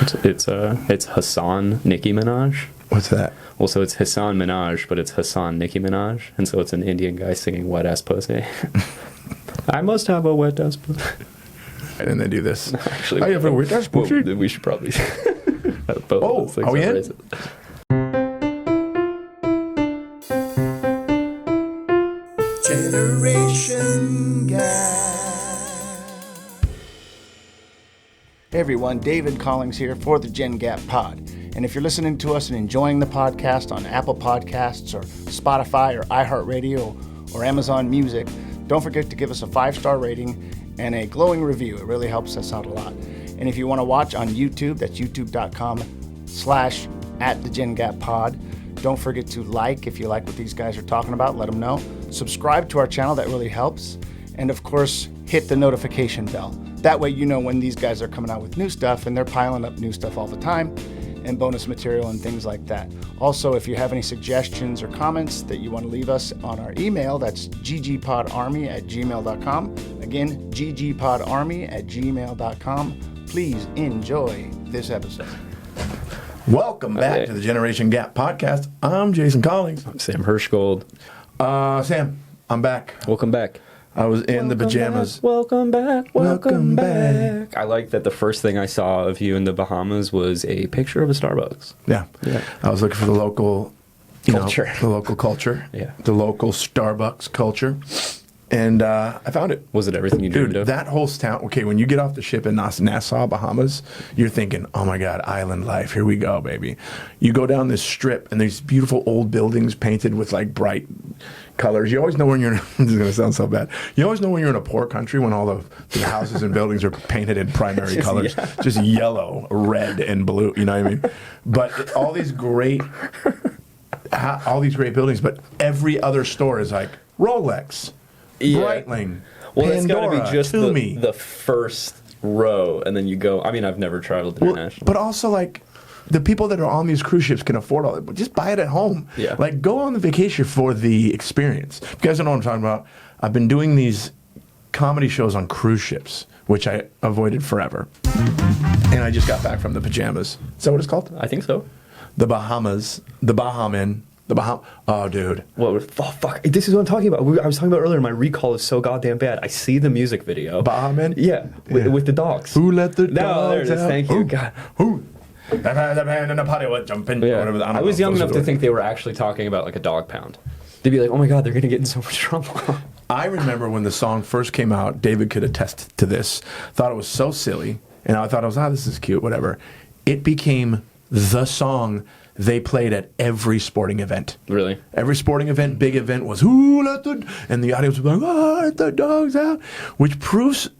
It's Hassan Nicki Minaj. What's that? Well, so it's Hassan Minaj, but it's Hassan Nicki Minaj, and so it's an Indian guy singing "Wet Ass Pussy." I must have a wet ass pussy. And they do this. Actually, I have a wet ass pussy. We should probably. Oh, are we in? Racist. Generation Gap. Hey everyone, David Collings here for the Gen Gap Pod. And if you're listening to us and enjoying the podcast on Apple Podcasts or Spotify or iHeartRadio or Amazon Music, don't forget to give us a 5-star rating and a glowing review. It really helps us out a lot. And if you want to watch on YouTube, that's youtube.com/@theGenGapPod. Don't forget to like if you like what these guys are talking about. Let them know. Subscribe to our channel. That really helps. And of course, hit the notification bell. That way you know when these guys are coming out with new stuff, and they're piling up new stuff all the time, and bonus material and things like that. Also, if you have any suggestions or comments that you want to leave us on our email, that's ggpodarmy@gmail.com. Again, ggpodarmy@gmail.com. Please enjoy this episode. Welcome back to the Generation Gap podcast. I'm Jason Collings. I'm Sam Hirschgold. Sam, I'm back. Welcome back. I was in the pajamas. Welcome back. Welcome back. I like that the first thing I saw of you in the Bahamas was a picture of a Starbucks. Yeah. I was looking for the local Culture. the local culture. Yeah. The local Starbucks culture. And I found it. Was it everything you dreamed Dude, of? that whole town. Okay, when you get off the ship in Nassau, Bahamas, you're thinking, oh my God, island life. Here we go, baby. You go down this strip, and there's beautiful old buildings painted with like bright colors. You always know when you're in, this is going to sound so bad. You always know when you're in a poor country when all the houses and buildings are painted in primary colors. Yeah. Just yellow, red, and blue. You know what I mean? But all these great buildings, but every other store is like Rolex. Yeah. Breitling, Well, Pandora, it's got to be just Tumi. the first row, and then you go. I mean, I've never traveled internationally. But also, like, the people that are on these cruise ships can afford all it. Just buy it at home. Yeah. Like, go on the vacation for the experience. You guys don't know what I'm talking about. I've been doing these comedy shows on cruise ships, which I avoided forever. And I just got back from the pajamas. Is that what it's called? I think so. The Bahamas. The Bahaman. Oh, dude. Oh, fuck. This is what I'm talking about. I was talking about earlier. My recall is so goddamn bad. I see the music video. Bahaman? Yeah, with the dogs. Who let the No, dogs there it is. out? Thank you. God. Who? The man in the potty would jump in. Yeah. Whatever. I was young enough to think they were actually talking about like a dog pound. They'd be like, oh my God, they're going to get in so much trouble. I remember when the song first came out, David could attest to this, thought it was so silly, and I thought this is cute, whatever. It became the song they played at every sporting event. Really? Every sporting event, big event was, who let the... And the audience was like, oh, let the dogs out. Which proves...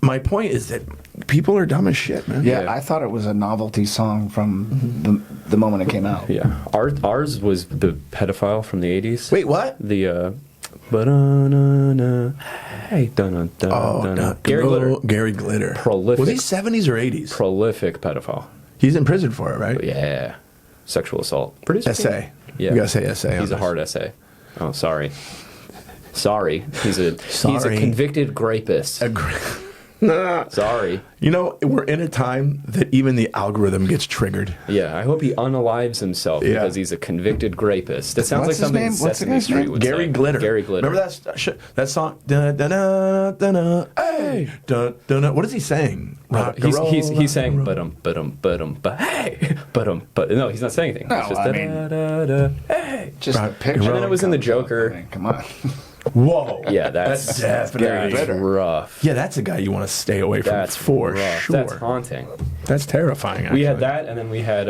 My point is that people are dumb as shit, man. Yeah, I thought it was a novelty song from the moment it came out. Yeah. Ours was the pedophile from the 80s. Wait, what? The, ba-da-na-na, hey, dun-dun-dun-dun. Gary Glitter. Gary Glitter. Prolific. Was he 70s or 80s? Prolific pedophile. He's in prison for it, right? Yeah. Sexual assault. Pretty Essay. Yeah. You gotta say essay. He's a hard essay. Oh, sorry. Sorry. He's a convicted rapist. Sorry. You know, we're in a time that even the algorithm gets triggered. Yeah, I hope he unalives himself because he's a convicted rapist. That sounds What's like something his name? What's the Sesame guy's Street name? would Gary say. Glitter. Gary Glitter. Remember that song? Da-na-na-na, hey, da-na-na. What is he saying? He's saying but hey but no, he's not saying anything. No, It's just I mean- da-da-da, hey. Just Right. picture. And then it was in the comes up. Joker. I mean, come on. Whoa. Yeah, that's definitely that's rough. Yeah, that's a guy you want to stay away from That's for rough. sure. That's haunting. That's terrifying. Actually. We had that, and then we had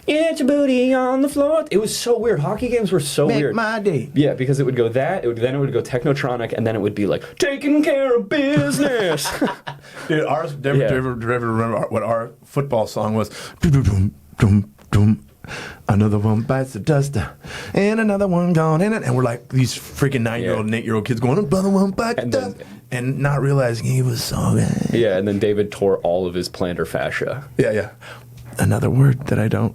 get your booty on the floor. It was so weird. Hockey games were so Make weird. my day. Yeah, because it would go that, then it would go Technotronic, and then it would be like, taking care of business. Dude, ours. Do you ever remember what our football song was? Dum, dum, dum. Another one bites the dust, and another one gone in it. And we're like these freaking 9-year-old and 8-year-old kids going, another one bites the dust, and not realizing he was so good. Yeah, and then David tore all of his plantar fascia. Yeah. Another word that I don't.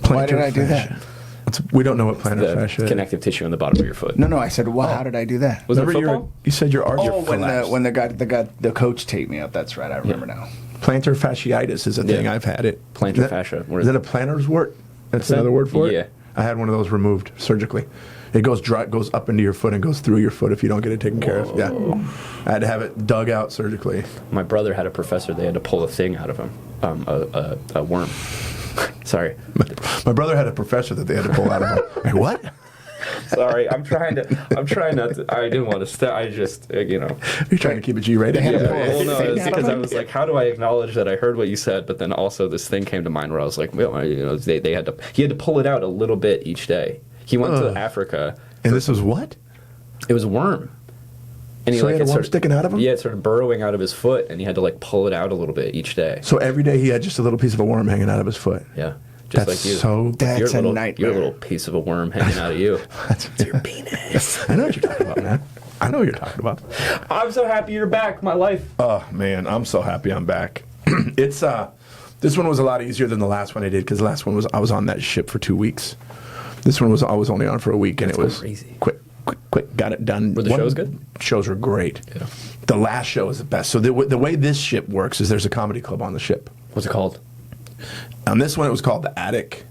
Why did I do that? We don't know what plantar fascia is. Connective tissue on the bottom of your foot. No, I said, well, how did I do that? Was it Remember football? you said your arch Oh, collapsed. when the coach taped me up. That's right. I remember now. Plantar fasciitis is a thing Yeah. I've had it. Plantar Is that- fascia. What Is is that a plantar's wart? That's that? another word for it? Yeah. I had one of those removed surgically. It goes goes up into your foot and goes through your foot if you don't get it taken care of. Yeah. I had to have it dug out surgically. My brother had a professor. They had to pull a thing out of him, a worm. Sorry, My brother had a professor that they had to pull out of him. Like, what? sorry. I'm trying not to. I didn't want to. I just, You're trying to keep it G-rated? They had to Yeah, pull a well, no, thing it's out of because I him? was like, how do I acknowledge that I heard what you said? But then also this thing came to mind where I was like, well, they had to. He had to pull it out a little bit each day. He went to Africa. And this was what? It was a worm. And So he had a it worm started- sticking out of him? Yeah, it started burrowing out of his foot, and he had to like pull it out a little bit each day. So every day he had just a little piece of a worm hanging out of his foot. Yeah, just That's like you. so. That's You're a little, nightmare. You're a little piece of a worm hanging out of you. That's your penis. I know what you're talking about, man. I know what you're talking about. I'm so happy you're back. My life. Oh man, I'm so happy I'm back. It's this one was a lot easier than the last one I did because the last one was I was on that ship for 2 weeks. This one was I was only on for a week and That's it was crazy. quick, got it done. Were the shows good? Shows were great. Yeah. The last show was the best. So the way this ship works is there's a comedy club on the ship. What's it called? On this one it was called the Attic.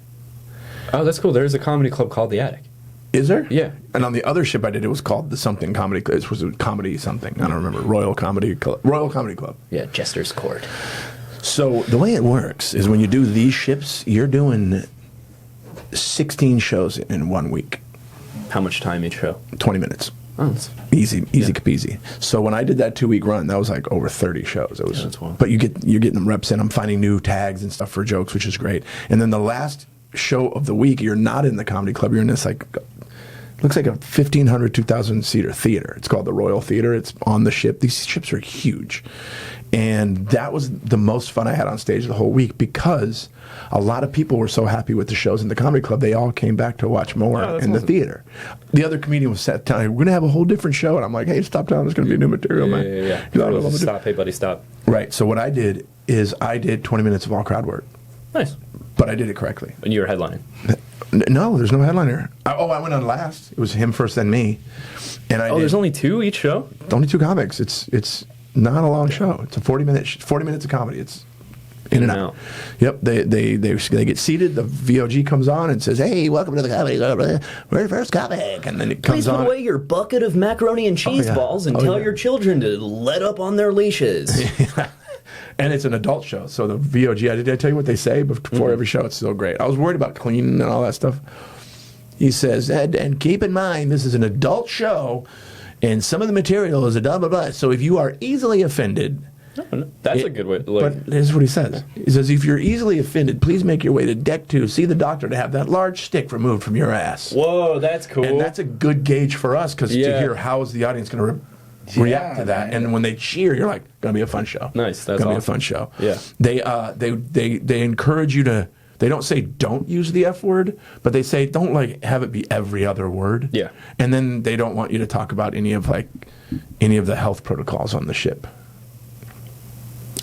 Oh, that's cool. There's a comedy club called The Attic. Is there? Yeah. And on the other ship I did, it was called the something comedy. It was a comedy something. I don't remember. Royal Comedy Club. Yeah, Jester's Court. So the way it works is when you do these ships, you're doing 16 shows in 1 week, How much time each show? 20 minutes. Oh, that's, Easy peasy. So when I did that 2 week run, that was like over 30 shows. It was, that's wild. but you're getting them reps in. I'm finding new tags and stuff for jokes, which is great. And then the last show of the week, you're not in the comedy club. You're in this like looks like a 1,500, 2,000 seater theater. It's called the Royal Theater. It's on the ship. These ships are huge. And that was the most fun I had on stage the whole week because a lot of people were so happy with the shows in the comedy club, they all came back to watch more Oh, that's in the awesome. theater. The other comedian was sat down, we're going to have a whole different show. And I'm like, hey, stop down. There's going to be new material, man. yeah. You know what I'm gonna do? Stop. Hey, buddy, stop. Right. So what I did is I did 20 minutes of all crowd work, Nice. but I did it correctly. And you were headlining. No, there's no headliner. I went on last. It was him first, then me. And I Oh, did there's only 2 each show? only 2 comics. It's not a long show. It's a 40 minutes of comedy. It's in and out. Yep. They get seated. The VOG comes on and says, "Hey, welcome to the comedy. We're the first comic." And then it comes Please put on. away your bucket of macaroni and cheese yeah. balls and Oh, tell yeah. your children to let up on their leashes. And it's an adult show, so the VOG. Did I tell you what they say before every show? It's so great. I was worried about cleaning and all that stuff. He says, and keep in mind, this is an adult show, and some of the material is a blah blah blah. So if you are easily offended, That's a good way. Like, but here's what he says. He says, if you're easily offended, please make your way to deck 2. See the doctor to have that large stick removed from your ass. whoa, that's cool. And that's a good gauge for us because to Yeah. hear how is the audience going to react to that. man. And when they cheer, you're like, going to be a fun show. Nice, that's going to be a awesome. fun show. Yeah. They encourage you to. They don't say don't use the F word, but they say don't like have it be every other word. Yeah. And then they don't want you to talk about any of the health protocols on the ship.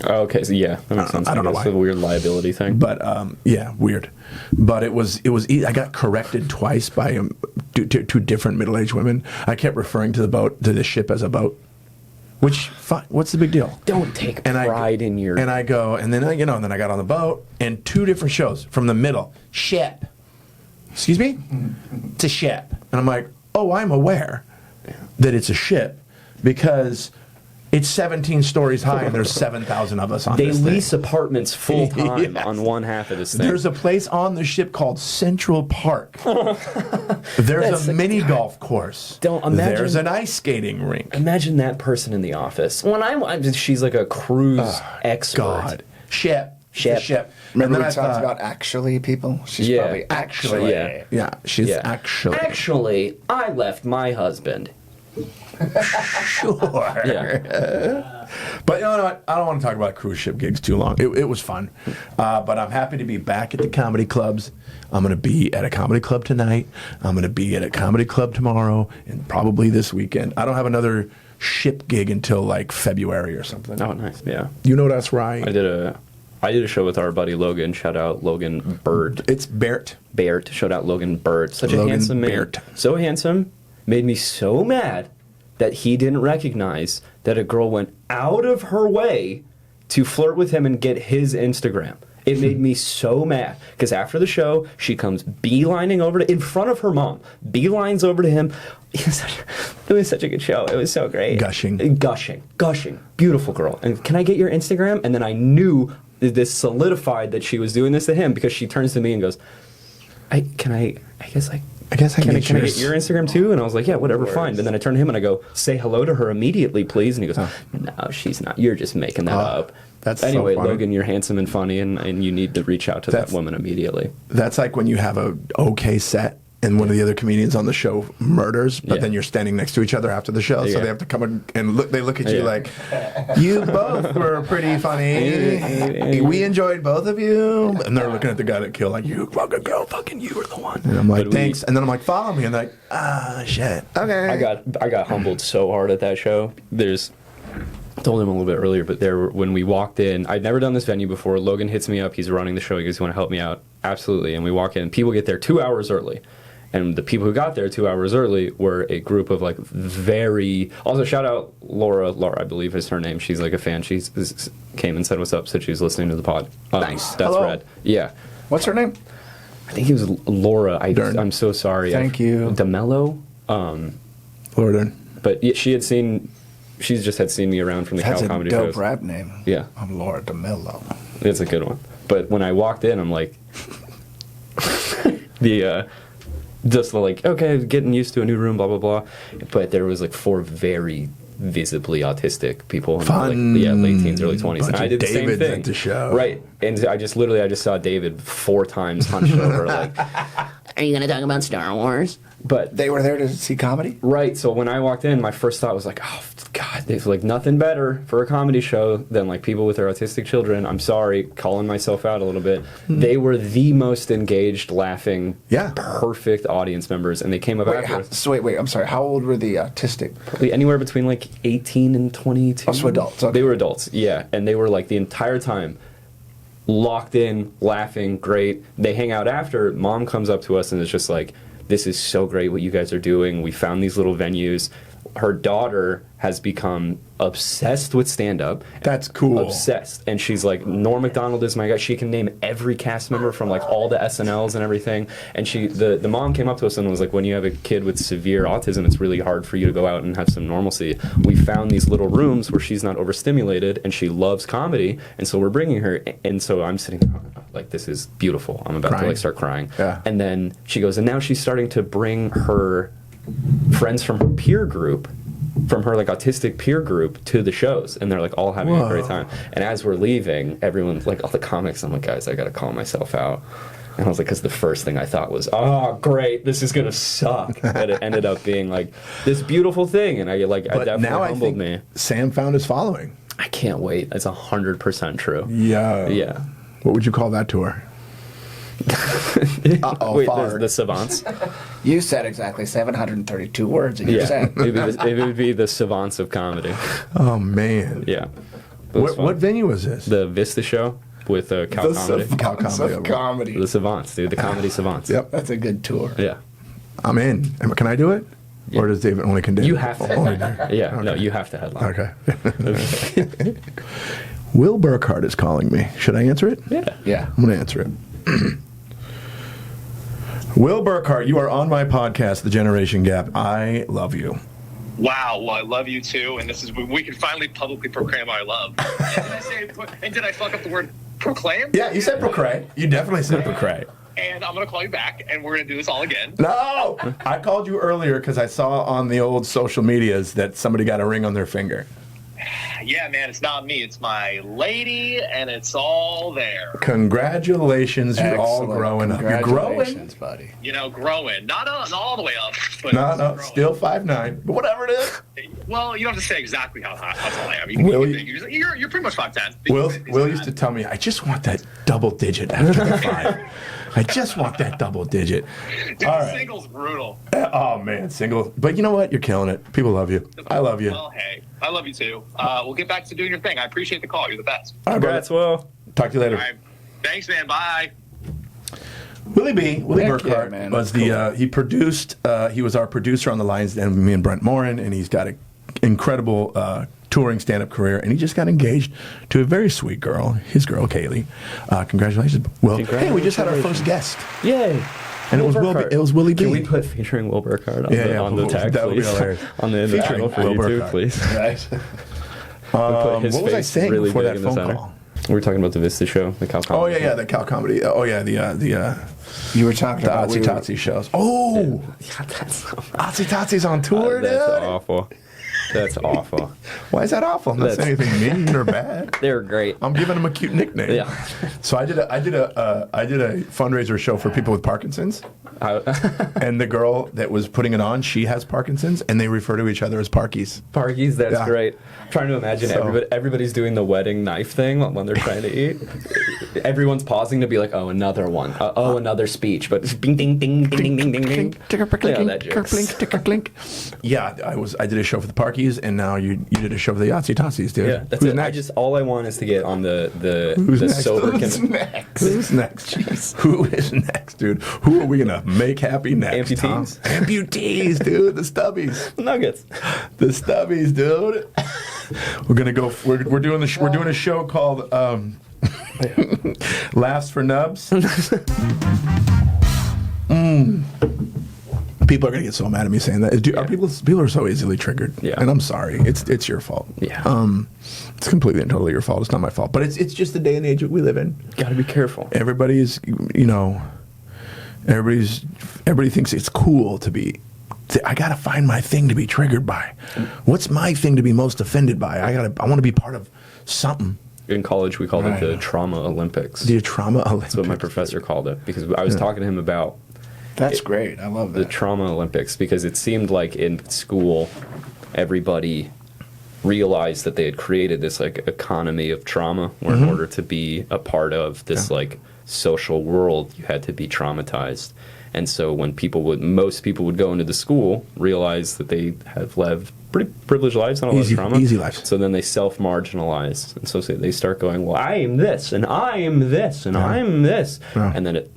Oh, okay, so yeah, that makes sense. I don't know guess why. the weird liability thing. But yeah, weird. But it was. I got corrected twice by two different middle-aged women. I kept referring to the ship as a boat. Which what's the big deal? Don't take And pride in your. And I go, and then then I got on the boat, and 2 different shows from the middle. Ship. Excuse me? It's a ship. And I'm like, oh, I'm aware that it's a ship because it's 17 stories high and there's 7,000 of us on They this thing. lease apartments full time Yes. on one half of this thing. There's a place on the ship called Central Park. There's That's a mini golf course. Don't imagine- There's an ice skating rink. Imagine that person in the office. When she's like a cruise expert. God. Ship. Ship. Ship. Remember And we then I talked thought, about actually people? She's Yeah. probably Actually. Yeah. Yeah, she's Yeah. actually. Actually, I left my husband. Sure. Yeah. But you know what? I don't want to talk about cruise ship gigs too long. It was fun. But I'm happy to be back at the comedy clubs. I'm going to be at a comedy club tonight. I'm going to be at a comedy club tomorrow and probably this weekend. I don't have another ship gig until like February or something. Oh, nice. Yeah. You know that's right. I did a show with our buddy Logan. Shout out Logan Bird. It's Bert. Baird. Shout out Logan Bird. Such Logan a handsome man. Baird. So handsome. Made me so mad that he didn't recognize that a girl went out of her way to flirt with him and get his Instagram. It made me so mad because after the show, she comes beelining over to in front of her mom, beelines over to him. It was such a good show. It was so great. Gushing, beautiful girl. And can I get your Instagram? And then I knew this solidified that she was doing this to him because she turns to me and goes, I guess I can I get your Instagram too? And I was like, yeah, whatever, fine. And then I turn to him and I go, say hello to her immediately, please. And he goes, no, she's not. You're just making that up. Anyway, so Logan, you're handsome and funny, and you need to reach out to that woman immediately. That's like when you have a okay set and one of the other comedians on the show murders, but then you're standing next to each other after the show, so they have to come and look. They look at you like, you both were pretty funny. We enjoyed both of you, and they're looking at the guy that killed, like, you fucking girl, fucking you were the one. And I'm like, thanks. And then I'm like, follow me, and they're like, shit, okay. I got humbled so hard at that show. I told him a little bit earlier, but when we walked in, I'd never done this venue before. Logan hits me up. He's running the show. He goes, you want to help me out? Absolutely. And we walk in. People get there 2 hours early. And the people who got there 2 hours early were a group of like also shout out Laura, I believe is her name. She's like a fan. She came and said what's up, said she was listening to the pod. Nice. That's Hello. rad. Yeah. What's her name? I think it was Laura. I'm so sorry. Thank you. DeMello. Laura Dern. But yeah, she just had seen me around from the Cal Comedy That's a shows. dope rap name. Yeah. I'm Laura DeMello. It's a good one. But when I walked in, I'm like, okay, getting used to a new room, blah, blah, blah. But there was like 4 very visibly autistic people in late teens, early 20s. And I did the same thing. At the show. Right. And I just saw David 4 times hunched over like, are you going to talk about Star Wars? But They were there to see comedy? right, so when I walked in, my first thought was like, oh, God, there's like nothing better for a comedy show than like people with their autistic children. I'm sorry, calling myself out a little bit. They were the most engaged, laughing, perfect audience members, and they came up afterwards. Wait, I'm sorry. How old were the autistic? Probably anywhere between like 18 and 22. Also adults. Okay. They were adults, yeah, and they were like the entire time locked in, laughing, great. They hang out after. Mom comes up to us and is just like, this is so great what you guys are doing. We found these little venues. Her daughter has become obsessed with stand-up. That's cool. Obsessed. And she's like, Norm Macdonald is my guy. She can name every cast member from like all the SNLs and everything. And the mom came up to us and was like, when you have a kid with severe autism, it's really hard for you to go out and have some normalcy. We found these little rooms where she's not overstimulated and she loves comedy. And so we're bringing her. And so I'm sitting like, this is beautiful. I'm about to like start crying. Yeah. And then she goes, and now she's starting to bring her friends from her peer group, from her like autistic peer group, to the shows, and they're like all having a great time. And as we're leaving, everyone's like, all the comics, I'm like, guys, I gotta call myself out. And I was like, because the first thing I thought was, oh great, this is gonna suck. But it ended up being like this beautiful thing, and I definitely now humbled me. Sam found his following. I can't wait. It's 100% true. Yeah. What would you call that tour? Wait, the savants. You said exactly 732 words in your Yeah, set. it would be the savants of comedy. Oh man. Yeah. What venue was this? The Vista show with Cal Comedy. Cal Comedy. Comedy. The savants, dude. The comedy savants. Yep. That's a good tour. Yeah. I'm in. Can I do it? Yeah. Or does David only condemn? You have to Only headline. Yeah. Okay. No, you have to headline. Okay. Will Burkhardt is calling me. Should I answer it? Yeah. I'm going to answer it. Will Burkhardt, you are on my podcast, The Generation Gap. I love you. Wow, well, I love you too, and we can finally publicly proclaim our love. Did I fuck up the word proclaim? Yeah, you said procray. You definitely said procray. And I'm gonna call you back, and we're gonna do this all again. No! I called you earlier because I saw on the old social medias that somebody got a ring on their finger. Yeah, man, it's not me. It's my lady, and it's all there. Congratulations. You're all Excellent. growing up. You're growing? Congratulations, buddy. You know, growing. Not all the way up, but No, growing. still 5'9", but whatever it is. Well, you don't have to say exactly how tall I am. You're pretty much 5'10". Will used to tell me, I just want that double digit after the 5. I just want that double digit. Dude, all right. single's brutal. Oh, man, single. But you know what? You're killing it. People love you. I love you. Well, hey, I love you too. We'll get back to doing your thing. I appreciate the call. You're the best. All right, brother. Congrats, Will. Talk to you later. All right. Thanks, man. Bye. Willie Heck Burkhardt yeah, man. was That's he produced, he was our producer on The Lion's Den with me and Brent Morin, and he's got an incredible touring stand-up career, and he just got engaged to a very sweet girl, his girl, Kaylee. Congratulations, Will. Hey, we just had our first guest. Yay! And it was Willie B. Can we put featuring Will Burkhardt on the tag, that would be please? hilarious. On the Featuring title for Will YouTube, Burkhardt. please. Right. Put his what was I face saying really before big that in the phone center. call? We were talking about the Vista show, the Cal Oh Comedy yeah, show. the Cal Comedy. Oh yeah, the You were talking about Otzi Totsi shows. Oh, Yeah, that's Otzi Totsi's on tour, that's dude. awful. That's awful. Why is that awful? I'm not saying anything mean or bad. They're great. I'm giving him a cute nickname. Yeah. So I did a fundraiser show for people with Parkinson's, and the girl that was putting it on, she has Parkinson's, and they refer to each other as Parkies. Parkies, that's Yeah. great. I'm trying to imagine everybody's doing the wedding knife thing when they're trying to eat. Everyone's pausing to be like, oh, another one. Oh, another speech. But bing, ding, ding, ding, ding, ding, ding. Yeah, that jokes. Yeah, I did a show for the Parkies, and now you did a show for the Yahtzee Totsies, dude. Yeah, that's Who's it. next? All I want is to get on the Who's next? sober. Who's next? Who's next? Who is next, dude? Who are we gonna make happy next? Amputees? Tom? Amputees, dude. The stubbies. Nuggets. The stubbies, dude. We're gonna go. We're doing a show called Laughs for Nubs. People are gonna get so mad at me saying that. Dude, people are so easily triggered. Yeah. And I'm sorry. It's your fault. Yeah. It's completely and totally your fault. It's not my fault. But it's just the day and age that we live in. Gotta be careful. Everybody thinks it's cool to be. I gotta find my thing to be triggered by. What's my thing to be most offended by? I want to be part of something. In college, we called Right. it the Trauma Olympics. The trauma Olympics. That's what my professor called it, because I was talking to him about That's great. I love the that. Trauma Olympics, because it seemed like in school everybody realized that they had created this like economy of trauma where in order to be a part of this like social world you had to be traumatized. And so when most people would go into the school, realize that they have lived pretty privileged lives, not a lot of trauma. Easy lives. So then they self-marginalize. And so they start going, well, I am this, and I am this, and I'm this. Yeah. And then it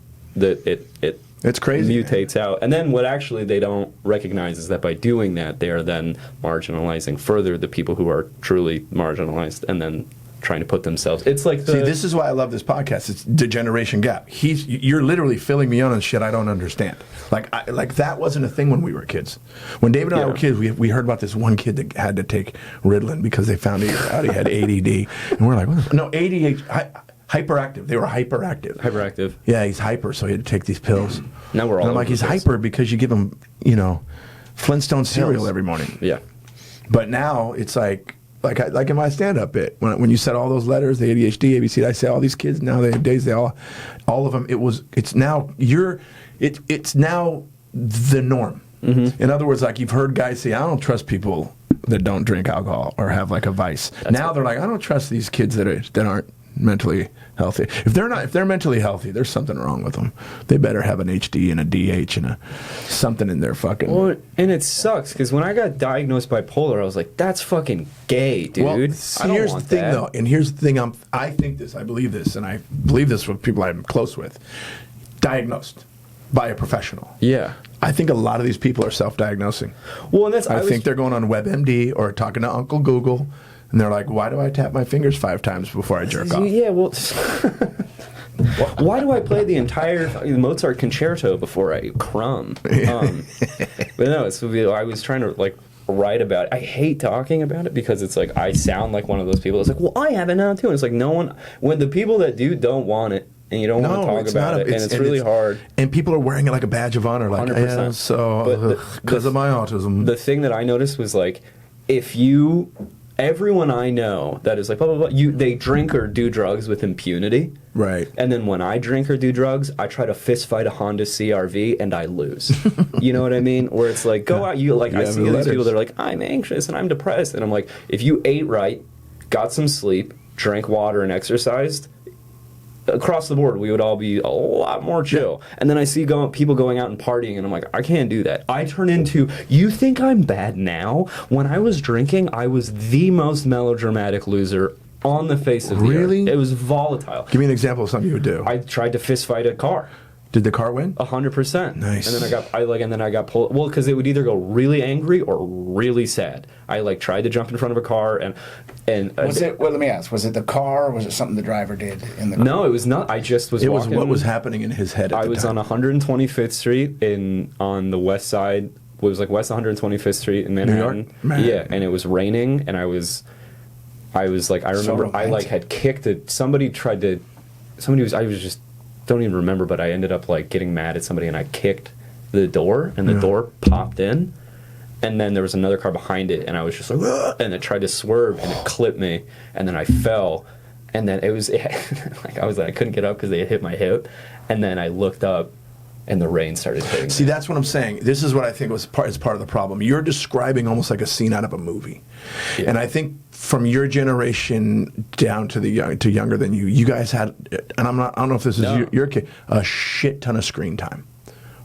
It's crazy. mutates out. And then what actually they don't recognize is that by doing that, they are then marginalizing further the people who are truly marginalized and then trying to put themselves. It's like See, this is why I love this podcast. It's the generation gap. You're literally filling me in on shit I don't understand. Like that wasn't a thing when we were kids. When David and I Yeah. were kids, we heard about this one kid that had to take Ritalin because they found out he had ADD, and we're like, what no ADHD, hyperactive. They were hyperactive. hyperactive. Yeah, he's hyper, so he had to take these pills. Now we're all And I'm like, over he's the place. hyper because you give him, Flintstone cereal every morning. Yeah. But now it's like in my stand-up bit, when you said all those letters, the ADHD, ABC, I say all these kids nowadays, they all of them. It's now the norm. Mm-hmm. In other words, like you've heard guys say, I don't trust people that don't drink alcohol or have like a vice. Now they're like, I don't trust these kids that aren't mentally healthy. If they're mentally healthy, there's something wrong with them. They better have an HD and a DH and something in their fucking. Well, and it sucks because when I got diagnosed bipolar, I was like, "That's fucking gay, dude." Well, I don't here's the want thing, that. though, and here's the thing. I think this, I believe this, and I believe this with people I'm close with. Diagnosed by a professional. Yeah. I think a lot of these people are self-diagnosing. Well, and that's I think they're going on WebMD or talking to Uncle Google, and they're like, "Why do I tap my fingers 5 times before I jerk off?" Yeah, well, why do I play the entire Mozart concerto before I crumb? But no, I was trying to like write about it. I hate talking about it because it's like I sound like one of those people. It's like, well, I have it now too. And it's like no one. When the people that don't want it, and you don't want to talk about it, and it's really hard. And people are wearing it like a badge of honor, like 100%. yeah, so because of my autism. The thing that I noticed was like, everyone I know that is like blah blah blah, they drink or do drugs with impunity, right. and then when I drink or do drugs, I try to fist fight a Honda CRV and I lose. You know what I mean? Where it's like, go out, I see these people that are like, I'm anxious and I'm depressed, and I'm like, if you ate right, got some sleep, drank water, and exercised, across the board, we would all be a lot more chill. And then I see people going out and partying, and I'm like, I can't do that. I turn into, you think I'm bad now? When I was drinking, I was the most melodramatic loser on the face of the earth. Really? It was volatile. Give me an example of something you would do. I tried to fist fight a car. Did the car win? 100%. Nice. And then I got pulled. Well, because it would either go really angry or really sad. I like tried to jump in front of a car and Was it? Well, let me ask. Was it the car, or was it something the driver did in the car? No, it was not. I just was. It was walking, what was happening in his head. At I the was time. on 125th Street on the west side. It was like West 125th Street in Manhattan. New York? Manhattan. Yeah, and it was raining, and I was like, I remember I like romantic. had kicked it. I was just don't even remember, but I ended up like getting mad at somebody, and I kicked the door, and the door popped in, and then there was another car behind it, and I was just like, "Ugh," and it tried to swerve, and it clipped me, and then I fell, and then like I couldn't get up because they had hit my hip, and then I looked up, and the rain started hitting. See, me. that's what I'm saying. This is what I think is part of the problem. You're describing almost like a scene out of a movie, and I think from your generation down to younger than you, you guys had, and I don't know if this is your kid, a shit ton of screen time.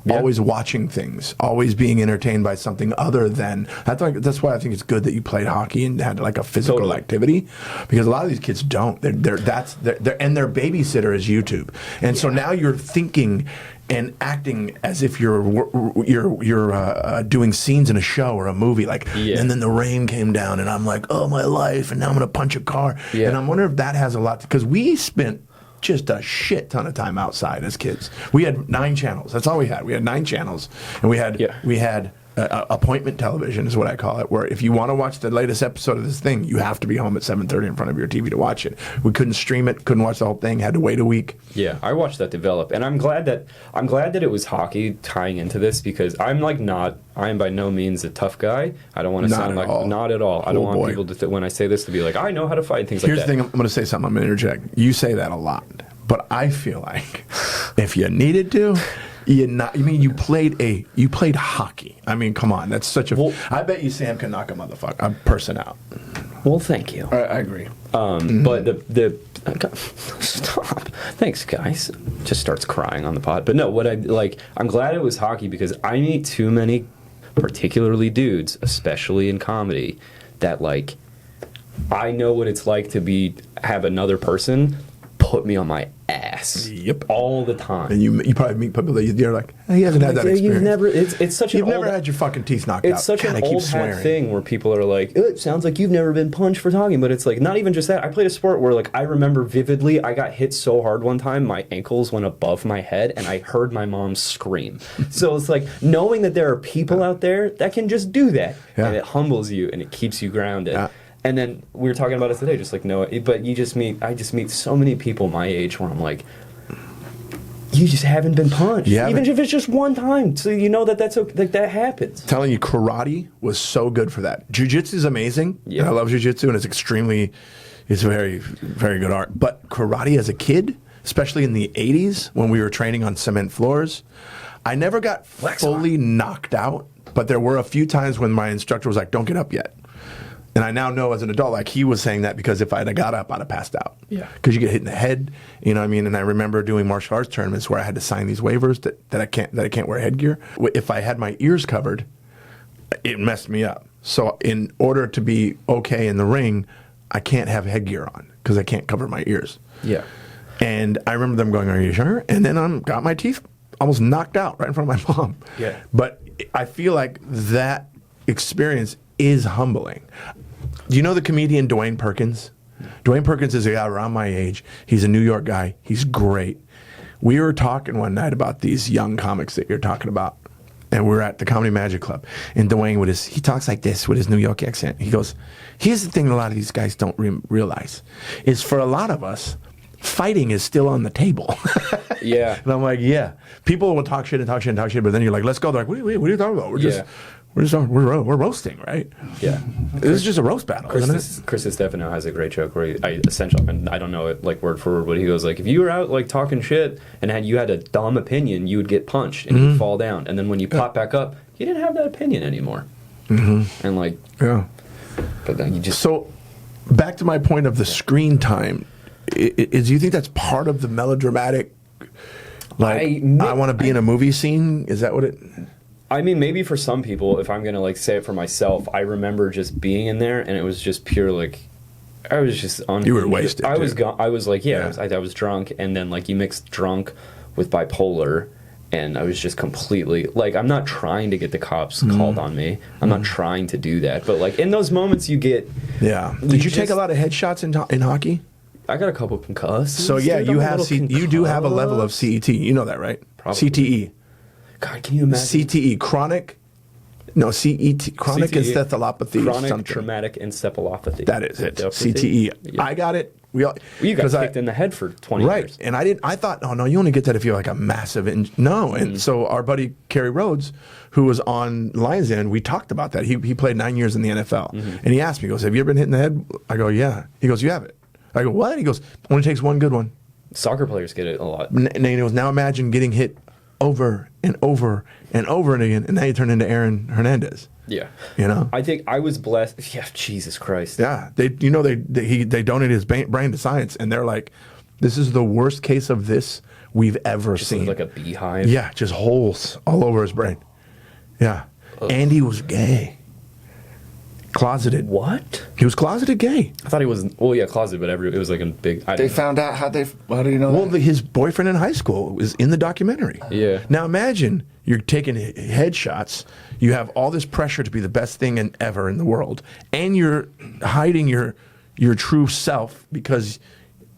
Yeah. Always watching things, always being entertained by something other than. That's why I think it's good that you played hockey and had like a physical activity, because a lot of these kids don't. And their babysitter is YouTube, and so now you're thinking and acting as if you're doing scenes in a show or a movie. And then the rain came down, and I'm like, oh my life, and now I'm gonna punch a car. Yeah. And I'm wondering if that has a lot because we spent just a shit ton of time outside as kids. We had 9 channels. That's all we had. We had 9 channels, and we had appointment television is what I call it, where if you want to watch the latest episode of this thing, you have to be home at 7:30 in front of your TV to watch it. We couldn't stream it, couldn't watch the whole thing, had to wait a week. Yeah, I watched that develop, and I'm glad that it was hockey tying into this, because I am by no means a tough guy. I don't want to sound like not at all. I don't want people to when I say this to be like, I know how to fight and things like that. Here's the thing. I'm going to say something. I'm going to interject. You say that a lot, but I feel like if you needed to. You played hockey. I mean, come on, that's such a. I bet you Sam can knock a person out. Well, thank you. I agree. But the stop. Thanks, guys. Just starts crying on the pod. But no, I'm glad it was hockey, because I meet too many, particularly dudes, especially in comedy, that like I know what it's like to have another person put me on my ass. Yep. All the time. And you probably meet people that you're like, he hasn't had that experience. You've never had your fucking teeth knocked out. It's such an old hat thing where people are like, it sounds like you've never been punched for talking, but it's like not even just that. I played a sport where like I remember vividly I got hit so hard one time my ankles went above my head and I heard my mom scream. So it's like knowing that there are people out there that can just do that, and it humbles you and it keeps you grounded. Yeah. And then we were talking about it today, just like but I just meet so many people my age where I'm like, you just haven't been punched, even if it's just one time. So you know that's okay, like that happens. Telling you, karate was so good for that. Jiu-jitsu is amazing. Yeah, I love jiu-jitsu, and it's very, very good art. But karate as a kid, especially in the 80s when we were training on cement floors, I never got fully knocked out, but there were a few times when my instructor was like, "Don't get up yet." And I now know as an adult, like he was saying that because if I'd have got up, I'd have passed out. Yeah. Because you get hit in the head, you know what I mean? And I remember doing martial arts tournaments where I had to sign these waivers that I can't wear headgear. If I had my ears covered, it messed me up. So in order to be okay in the ring, I can't have headgear on because I can't cover my ears. Yeah. And I remember them going, "Are you sure?" And then I got my teeth almost knocked out right in front of my mom. Yeah. But I feel like that experience is humbling. Do you know the comedian Dwayne Perkins? Dwayne Perkins is a guy around my age. He's a New York guy. He's great. We were talking one night about these young comics that you're talking about, and we're at the Comedy Magic Club. And Dwayne, he talks like this with his New York accent. He goes, "Here's the thing a lot of these guys don't realize, is for a lot of us, fighting is still on the table." Yeah. And I'm like, yeah. People will talk shit, but then you're like, let's go. They're like, what are you talking about? We're roasting, right? Yeah. This is just a roast battle, isn't it? Chris Stefano has a great joke where I don't know it like word for word, but he goes like, if you were out like talking shit and you had a dumb opinion, you would get punched and you'd fall down, and then when you pop back up, you didn't have that opinion anymore. Mm-hmm. And like, yeah. But then you just so back to my point of the screen time. Do you think that's part of the melodramatic? Like, I want to be in a movie scene. Is that what it? I mean, maybe for some people, if I'm gonna like say it for myself, I remember just being in there, and it was just pure like, I was just on. You were wasted. I was like, I was drunk, and then like you mix drunk with bipolar, And I was just completely like, I'm not trying to get the cops called on me. I'm not trying to do that. But like in those moments, you get. Yeah. Did you take a lot of headshots in hockey? I got a couple concussed. So yeah, you do have a level of CET. You know that, right? Probably. CTE. God, can you imagine? CTE, chronic. No, CET, chronic CTE, encephalopathy. Chronic something. traumatic encephalopathy. That is it. Encephalopathy? CTE. Yeah. I got it. You got kicked in the head for 20 right. years. And I thought, oh no, you only get that if you're like a massive no. And so our buddy Kerry Rhodes, who was on Lions Den, we talked about that. He played 9 years in the NFL. And he asked me, he goes, have you ever been hit in the head? I go, yeah. He goes, you have it. I go, what? He goes, only takes one good one. Soccer players get it a lot. And he goes, now imagine getting hit over and over and over and again, and now you turn into Aaron Hernandez. Yeah. You know? I think I was blessed. Yeah, Jesus Christ. Yeah. They donated his brain to science, and they're like, this is the worst case of this we've ever Just seen. like a beehive. Yeah, just holes all over his brain. Yeah. And he was gay. Closeted. What? He was closeted gay. I thought he was, well, yeah, closet, but it was like a big. They found out how do you know Well, that? his boyfriend in high school was in the documentary. Yeah. Now imagine you're taking headshots. You have all this pressure to be the best thing ever in the world, and you're hiding your true self because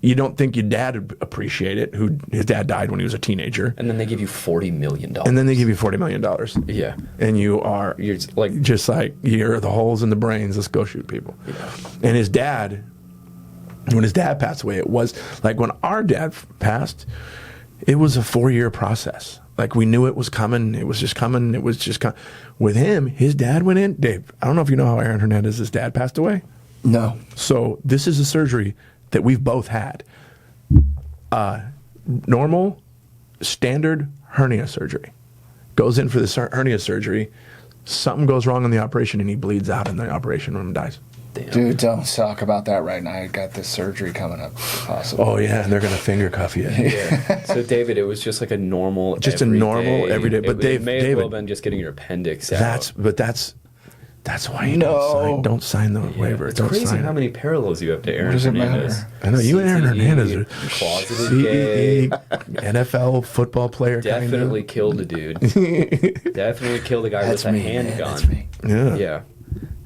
you don't think your dad would appreciate it. His dad died when he was a teenager, And then they give you $40 million. and then they give you $40 million. Yeah. And you're just like, you're the holes in the brains. Let's go shoot people. Yeah. And his dad, when his dad passed away, it was like when our dad passed, it was a 4-year process. Like we knew it was coming. It was just coming. It was just coming. With him, his dad went in. Dave, I don't know if you know how Aaron Hernandez's dad passed away. No. So this is a surgery that we've both had. Normal, standard hernia surgery. Goes in for this hernia surgery. Something goes wrong in the operation, and he bleeds out in the operation room and dies. damn. Dude, don't talk about that right now. I got this surgery coming up. Possible. Oh yeah, and they're gonna finger cuff you. Yeah. So David, it was just like a normal, Just a normal everyday- but it may as well David, have been just getting your appendix out. That's why you No. don't sign the waiver. It's Don't crazy sign how it. many parallels you have to Aaron does it Hernandez. matter? I know you and Aaron Hernandez are closeted CEE, gay. NFL football player. Definitely Kinda. killed a dude. Definitely killed a guy That's with a me. handgun. That's me. Yeah. Yeah.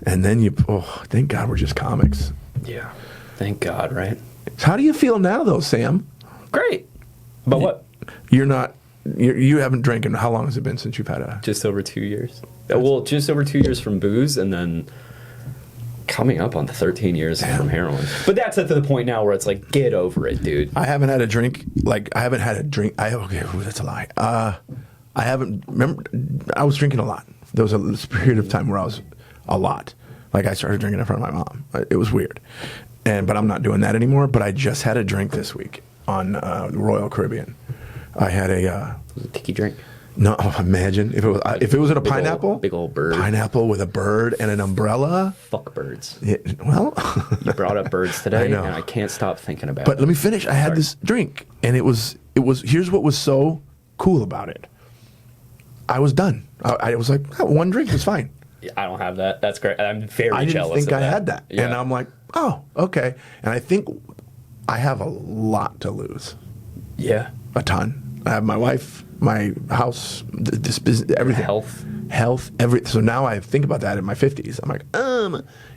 And then thank God we're just comics. Yeah. Thank God, right? How do you feel now, though, Sam? Great. But what? You haven't drank in how long has it been since you've had a? Just over 2 years. Well, just over 2 years from booze, and then coming up on 13 years from heroin. But that's at the point now where it's like, get over it, dude. I haven't had a drink. That's a lie. I haven't. Remember, I was drinking a lot. There was a period of time where I was a lot. Like I started drinking in front of my mom. It was weird. But I'm not doing that anymore. But I just had a drink this week on Royal Caribbean. I had a Tiki drink. no. Imagine if it was in a pineapple, Big old bird. pineapple with a bird and an umbrella. Fuck birds. Well, You brought up birds today, I know. and I can't stop thinking about but it. let me finish. I had this drink, and it was. Here's what was so cool about it. I was done. I was like, oh, one drink was fine. I don't have that. That's great. I'm very I didn't jealous think of I that. had that, Yeah. and I'm like, oh, okay. And I think I have a lot to lose. Yeah. A ton. I have my wife, my house, this business, everything. Health, everything. So now I think about that in my 50s. I'm like,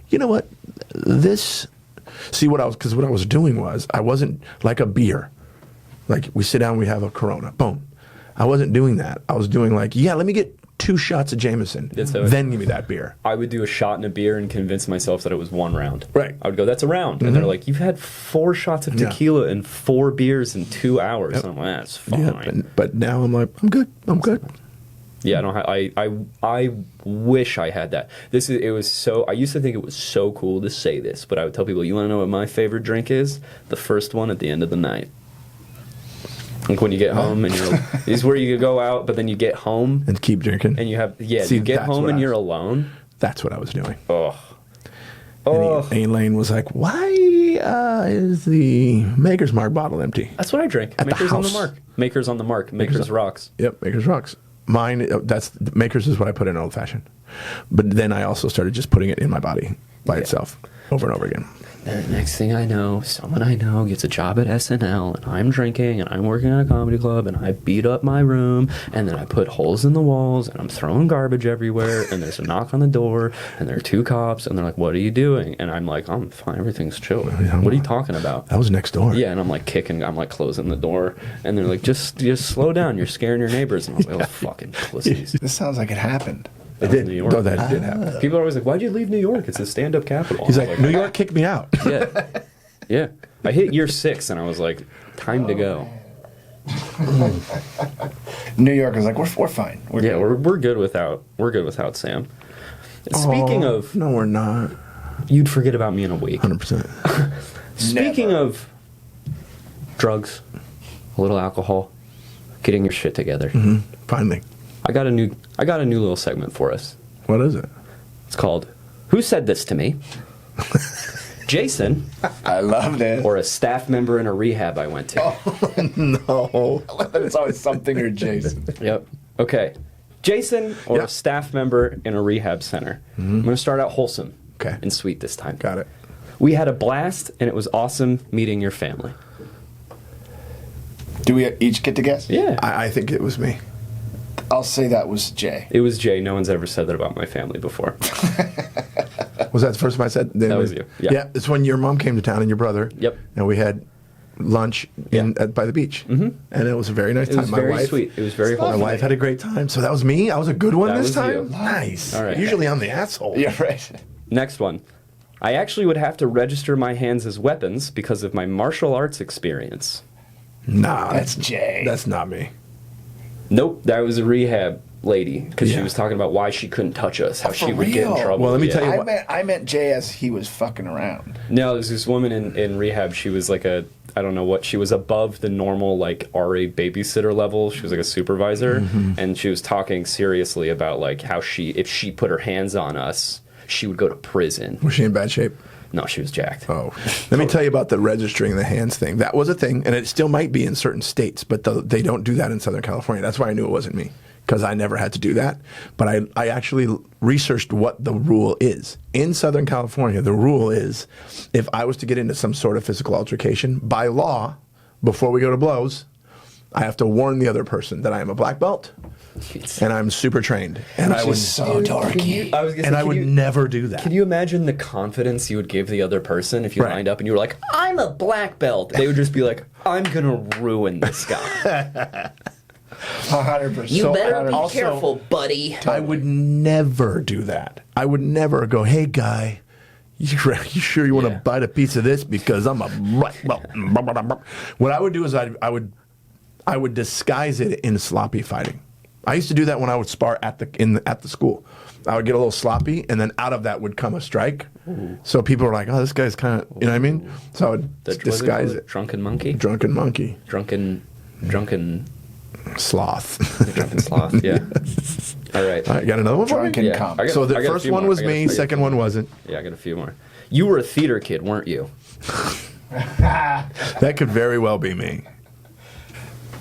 you know what? What I was doing was, I wasn't like a beer. Like we sit down, we have a Corona, boom. I wasn't doing that. I was doing like, let me get 2 shots of Jameson, then give me that beer. I would do a shot in a beer and convince myself that it was 1 round. Right. I would go, that's a round. And they're like, you've had 4 shots of tequila and 4 beers in 2 hours. Yep. And I'm like, that's fine. Yeah, but now I'm like, I'm good. Yeah, I don't have. I wish I had that. It was so. I used to think it was so cool to say this, but I would tell people, you want to know what my favorite drink is? The first one at the end of the night. Like when you get home and this is where you go out, but then you get home And keep drinking. and you have See, you get that's home what and I you're was- alone. That's what I was doing. Oh, And Elaine was like, why is the Maker's Mark bottle empty? that's what I drink. At the Makers on the house. mark. Makers on the mark. Makers rocks. Yep, Maker's Rocks. Mine, Maker's is what I put in old fashioned. But then I also started just putting it in my body by itself over and over again. And the next thing I know, someone I know gets a job at SNL, and I'm drinking, and I'm working at a comedy club, and I beat up my room, and then I put holes in the walls, and I'm throwing garbage everywhere, and there's a knock on the door, and there are 2 cops, and they're like, "What are you doing?" And I'm like, "I'm fine, everything's chill. What are you talking about?" That was next door. Yeah, and I'm like kicking, I'm like closing the door, and they're like, just slow down, you're scaring your neighbors. And I'm like, "Oh, fucking pussies." This sounds like it happened. It was did. New York. No, that did happen. People are always like, "Why'd you leave New York? It's a stand-up capital." He's I was like, New York kicked me out. Yeah. Yeah. I hit year 6 and I was like, time to go. New York is like, we're fine. We're good without Sam. Speaking of, No, we're not. you'd forget about me in a week. 100%. Speaking of drugs, a little alcohol, getting your shit together. Finally. I got a new little segment for us. What is it? It's called Who Said This to Me? Jason, I love that. or a staff member in a rehab I went to. No. It's always something or Jason. Yep. Okay. Jason or Yeah. a staff member in a rehab center. I'm going to start out wholesome Okay. and sweet this time. Got it. We had a blast, and it was awesome meeting your family. Do we each get to guess? Yeah. I think it was me. I'll say that was Jay. It was Jay. No one's ever said that about my family before. Was that the first time I said? That was you. Yeah. It's when your mom came to town and your brother. Yep. And we had lunch by the beach. Mm-hmm. And it was a very nice It time. was My very wife, sweet. It was very My wholesome. wife had a great time. So that was me. I was a good one That this was time. you. Nice. All right. Usually I'm the asshole. Yeah, right. Next one. I actually would have to register my hands as weapons because of my martial arts experience. Nah. That's Jay. That's not me. Nope, that was a rehab lady because she Yeah. was talking about why she couldn't touch us, how Oh, she for would get in real? trouble. Well, let me tell you what. I meant Jay as he was fucking around. No, there's this woman in rehab. She was like I don't know what, she was above the normal like RA babysitter level. She was like a supervisor, and she was talking seriously about like how if she put her hands on us, she would go to prison. Was she in bad shape? No, she was jacked. Oh, let me tell you about the registering the hands thing. That was a thing, and it still might be in certain states, but they don't do that in Southern California. That's why I knew it wasn't me, because I never had to do that. But I actually researched what the rule is. In Southern California, the rule is if I was to get into some sort of physical altercation, by law, before we go to blows, I have to warn the other person that I am a black belt and I'm super trained. And I would so dorky. I was gonna say, and I would never do that. Can you imagine the confidence you would give the other person if you Right. lined up and you were like, "I'm a black belt"? They would just be like, "I'm gonna ruin this guy." 100%. You better be Also- careful, buddy. I would never do that. I would never go, "Hey, guy, you sure you want to Yeah. bite a piece of this because I'm a black belt?" What I would do is I would disguise it in sloppy fighting. I used to do that when I would spar at the school. I would get a little sloppy, and then out of that would come a strike. So people were like, "Oh, this guy's kind of," you know what I mean? So I would disguise it. Drunken monkey. Drunken monkey, Drunken sloth. drunken sloth. Yeah. All right. All right, got another one for me? Drunken Yeah. cum. I got- So the I got a first few one more. was I got a me, few second more. one wasn't. Yeah, I got a few more. You were a theater kid, weren't you? That could very well be me.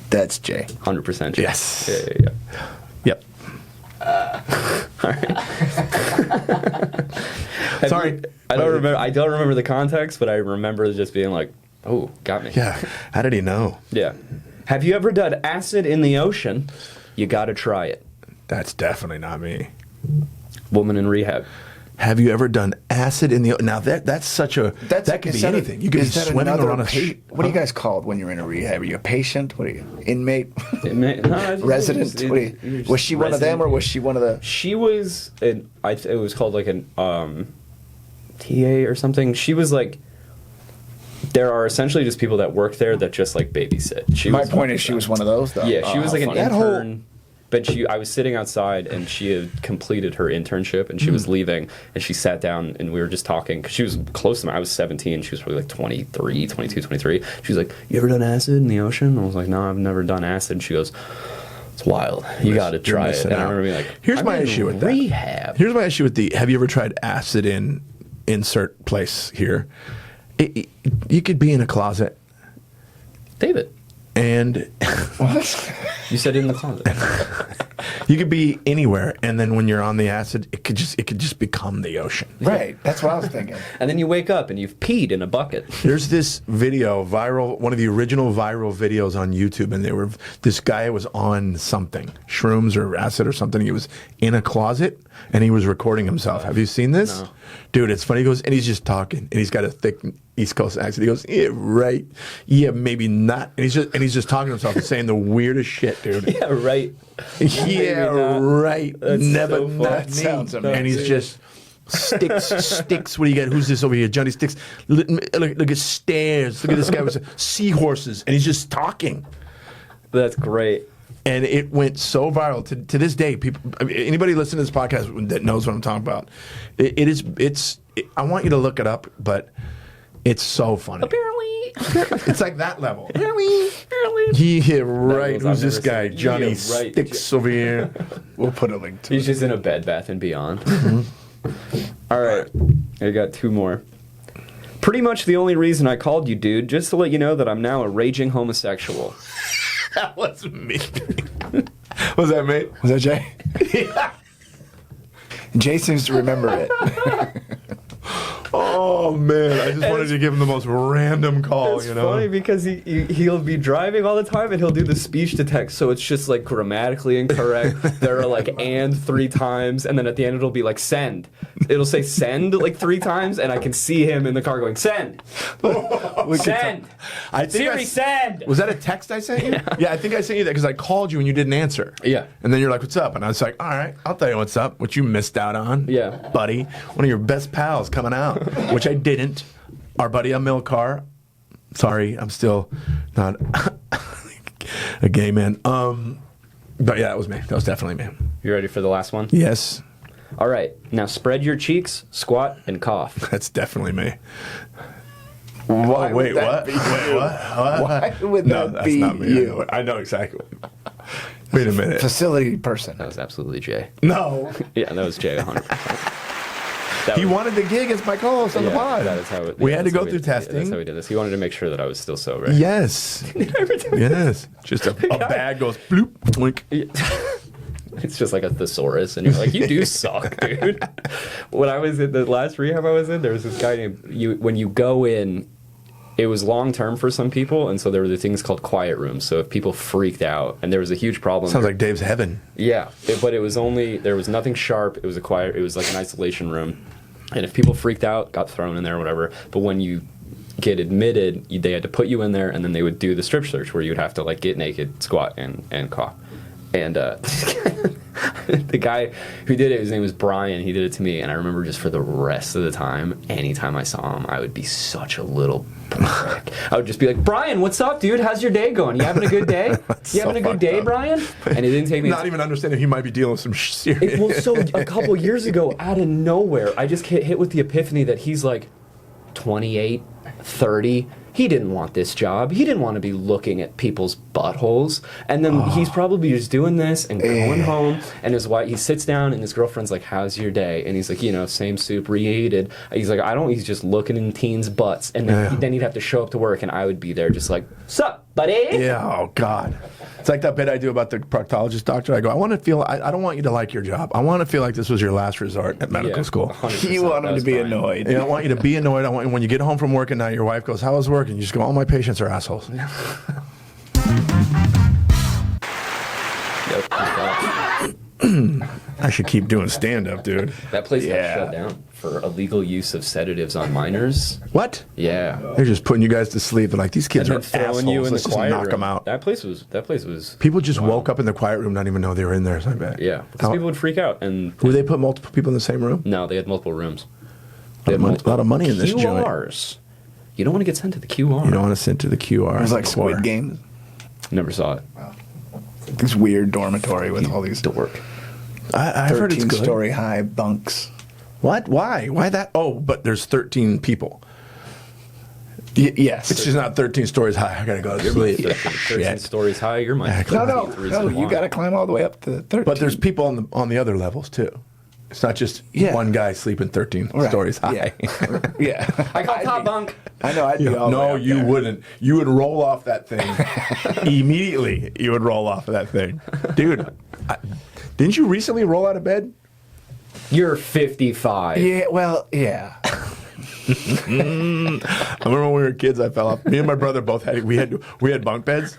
That's Jay. 100%. Yes. Yeah. Yep. Have Sorry. you- I don't remember the context, but I remember just being like, "Oh, got me." Yeah. How did he know? Yeah. Have you ever done acid in the ocean? You got to try it. That's definitely not me. Woman in rehab. Have you ever done acid in the? Now that's such a that could be anything. You could be swimming around a. What are you guys called when you're in a rehab? Are you a patient? What are you? Inmate? No, Resident? Was she one of them, or was she one of the? She was it was called like an TA or something. She was like, there are essentially just people that work there that just like babysit. My point is, she was one of those, though. Yeah, she was like an funny. intern. But I was sitting outside, and she had completed her internship, and she was leaving, and she sat down, and we were just talking, because she was close to me. I was 17, she was probably like 23, 22, 23. She was like, "You ever done acid in the ocean?" I was like, "No, I've never done acid." And she goes, "It's wild. You got to try it." missing And I out. remember being like, Here's "I'm my in issue with that. rehab." Here's my issue with the. Have you ever tried acid in insert place here? You could be in a closet David, and you said in the closet. You could be anywhere, and then when you're on the acid, it could just become the ocean. Right. That's what I was thinking. And then you wake up and you've peed in a bucket. There's this video, viral, one of the original viral videos on YouTube, and this guy was on something, shrooms or acid or something. He was in a closet and he was recording himself. Have you seen this? No. Dude, it's funny. He goes, and he's just talking, and he's got a thick East Coast accent. He goes, yeah, right. Yeah, maybe not. And he's just talking to himself and saying the weirdest shit, dude. Yeah, right. Yeah, right. That's Never, so funny. not That me. sounds amazing. And he's just sticks. What do you got? Who's this over here? Johnny Sticks. Look at stairs. Look at this guy with seahorses, and he's just talking. That's great. And it went so viral to this day. People, anybody listening to this podcast that knows what I'm talking about, I want you to look it up, but it's so funny. It's like that level. Yeah, right. That was- Who's I've this never guy? seen- Johnny Yeah, right. Sticks over here. We'll put a link to He's it. just in a Bed Bath and Beyond. All right, I got two more. Pretty much the only reason I called you, dude, just to let you know that I'm now a raging homosexual. That was me. Was that me? Was that Jay? Jay seems to remember it. Oh man, I just wanted to give him the most random call. It's You know, funny because he'll be driving all the time and he'll do the speech to text, so it's just like grammatically incorrect. There are like and 3 times, and then at the end it'll be like send. It'll say send like 3 times, and I can see him in the car going send, send. I think Siri, send. Was that a text I sent you? Yeah, I think I sent you that because I called you and you didn't answer. Yeah. And then you're like, "What's up?" And I was like, "All right, I'll tell you what's up. What you missed out on, Yeah. buddy. One of your best pals coming out, which I didn't. Our buddy Amilcar. Sorry, I'm still not a gay man. But yeah, that was me. That was definitely me. You ready for the last one? Yes, All right, now spread your cheeks, squat, and cough. that's definitely me. Why Oh, wait, would that what? be Wait, what? Why would No, that that's be not me. you? I know exactly. Wait a minute. Facility person. That was absolutely Jay. No. Yeah, that was Jay 100%. That He was- wanted the gig as my co-host on the yeah, pod. that is how it, We yeah, had to that's go how through That's testing. how we did this. He wanted to make sure that I was still sober. Yes. Yes. Just a bag goes bloop, twink. It's just like a thesaurus, and you're like, you do suck, dude. When I was in the last rehab I was in, there was this guy named, when you go in, it was long term for some people, and so there were the things called quiet rooms. So if people freaked out, and there was a huge problem. Sounds like Dave's heaven. Yeah, but it was only, there was nothing sharp. It was a quiet, it was like an isolation room. And if people freaked out, got thrown in there or whatever. But when you get admitted, they had to put you in there, and then they would do the strip search where you would have to like get naked, squat, and cough. And the guy who did it, his name was Brian. He did it to me, and I remember just for the rest of the time, anytime I saw him, I would be such a little prick. I would just be like, Brian, what's up, dude? How's your day going? You having a good day? You having a good fucked day, up. Brian? And it didn't take me. Not even understanding he might be dealing with some serious. Well, so a couple years ago, out of nowhere, I just hit with the epiphany that he's like 28, 30. He didn't want this job. He didn't want to be looking at people's buttholes. And then he's probably just doing this and going home. And his wife, he sits down and his girlfriend's like, how's your day? And he's like, you know, same soup, reheated. He's like, he's just looking in teens' butts. And then he'd have to show up to work, and I would be there just like, sup, buddy? Yeah, oh God. It's like that bit I do about the proctologist doctor. I go, I don't want you to like your job. I want to feel like this was your last resort at medical school. 100%. You want That him to was be Brian. annoyed. I don't want you to be annoyed. I want when you get home from work at night, your wife goes, how was work? And you just go, all my patients are assholes. Yep, he's got I should keep doing stand-up, dude. that place Yeah. got shut down for illegal use of sedatives on minors. What? Yeah. They're just putting you guys to sleep. They're like, these kids And are then assholes. throwing you in Let's the just quiet knock room. them out. That place was. People just wow. woke up in the quiet room, not even know they were in there. So I bet. Yeah, because people would freak out, and Would they put multiple people in the same room? no, they had multiple rooms. A lot of money in this joint. QRs. You don't want to get sent to the QR. You don't want to send to the QR. It was like before. Squid Game. Never saw it. This weird dormitory with all these Dork. I've heard it's good. 13-story high bunks. What? Why? Why that? Oh, but there's 13 people. Yes. It's just not 13 stories high. I gotta go to sleep. 13 Shit. stories high. You're my. No, you got to climb all the way up to 13. But there's people on the other levels too. It's not just one guy sleeping 13 Right. stories high. Yeah. Yeah. I call top bunk. I know. I'd be all the way No, up you there. wouldn't. You would roll off that thing immediately. You would roll off of that thing, dude. Didn't you recently roll out of bed? You're 55. Yeah, well, yeah. I remember when we were kids, I fell off. Me and my brother both had bunk beds.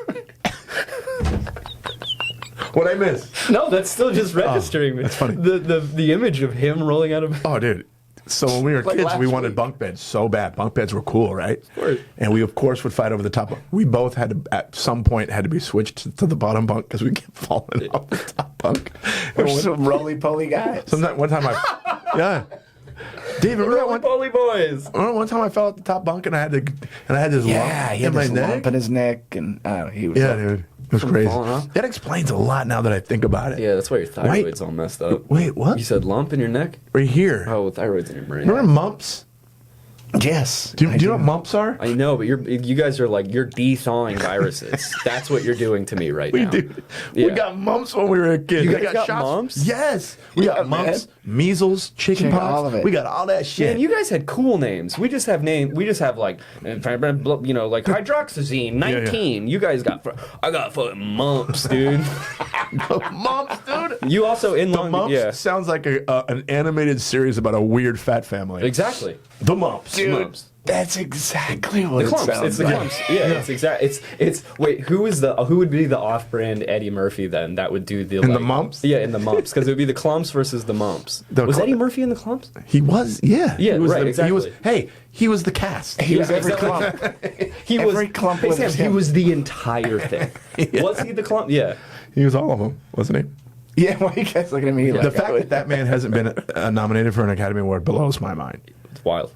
What'd I miss? No, that's still just registering me. that's funny. The image of him rolling out of. Oh, dude. So when we were Like kids, last we wanted week. bunk beds so bad. Bunk beds were cool, right? Of course. And we, of course, would fight over the top bunk. We both had to, at some point, had to be switched to the bottom bunk because we kept falling off the top bunk. We're some roly-poly guys. One time yeah. Dave, remember that one? Bully boys. Remember one time I fell at the top bunk and I had this Yeah, lump he in had my this neck? lump in his neck, and I don't know, he was. Yeah, dude. It was crazy. falling off? That explains a lot now that I think about it. Yeah, that's why your thyroid's all messed up. Wait, what? You said lump in your neck? Right here. Oh, thyroid's in your brain. Remember mumps? Yes. Do you know what mumps are? I know, but you guys are like, you're de-thawing viruses. That's what you're doing to me right We now. did. Yeah. We got mumps when we were a kid. You We guys got shots. mumps? Yes. We Yeah, got mumps, man. measles, chicken pox. all of it. We got all that shit. Man, you guys had cool names. We just have like, like hydroxyzine 19. You guys got, I got fucking mumps, dude. mumps, dude. You also in The Long, mumps yeah, sounds like an animated series about a weird fat family. exactly. The mumps. Dude, Mumps. that's exactly what The it clumps. sounds It's the like. clumps. Yeah, it's exact. It's wait, who would be the off-brand Eddie Murphy then? That would do the In the mumps? Yeah, in the mumps, because it would be the clumps versus the mumps. The Was cl- Eddie Murphy in the clumps? He was, yeah. Yeah, he was right, He was, exactly. hey, he was the cast. He was Yeah, every exactly. clump. He Every was clump Hey, was Sam, he him. was the entire thing. Was he the clump? Yeah. He was all of them, wasn't he? Yeah, why you guys looking at me like The fact that that man hasn't been nominated for an Academy Award blows my mind. It's wild.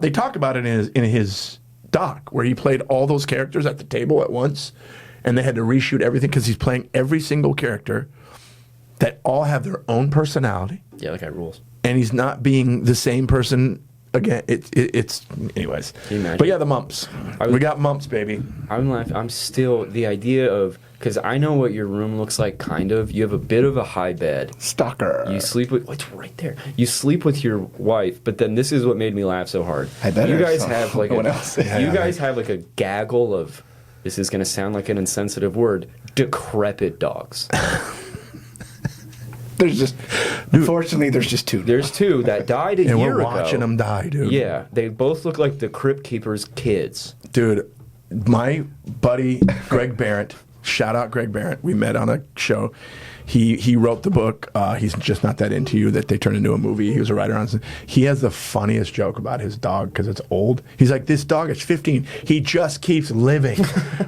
They talk about it in his doc where he played all those characters at the table at once, and they had to reshoot everything because he's playing every single character that all have their own personality, Yeah, that guy rules. and he's not being the same person again. It's anyways. Can you imagine? But yeah, the mumps. We got mumps, baby. I'm laughing. I'm still the idea of, because I know what your room looks like. Kind of. You have a bit of a high bed. Stalker. You sleep with what's right there. You sleep with your wife, but then this is what made me laugh so hard. I bet you it guys is. have like No one else. you guys have like a gaggle of. This is going to sound like an insensitive word. Decrepit dogs. There's just, unfortunately, there's just two. There's two that died a And year we're ago. watching them die, dude. Yeah, they both look like the Crypt Keeper's kids. Dude, my buddy Greg Barrett, shout out Greg Barrett. We met on a show. He wrote the book. He's Just Not That Into You that they turned into a movie. He was a writer on. He has the funniest joke about his dog because it's old. He's like, this dog is 15. He just keeps living,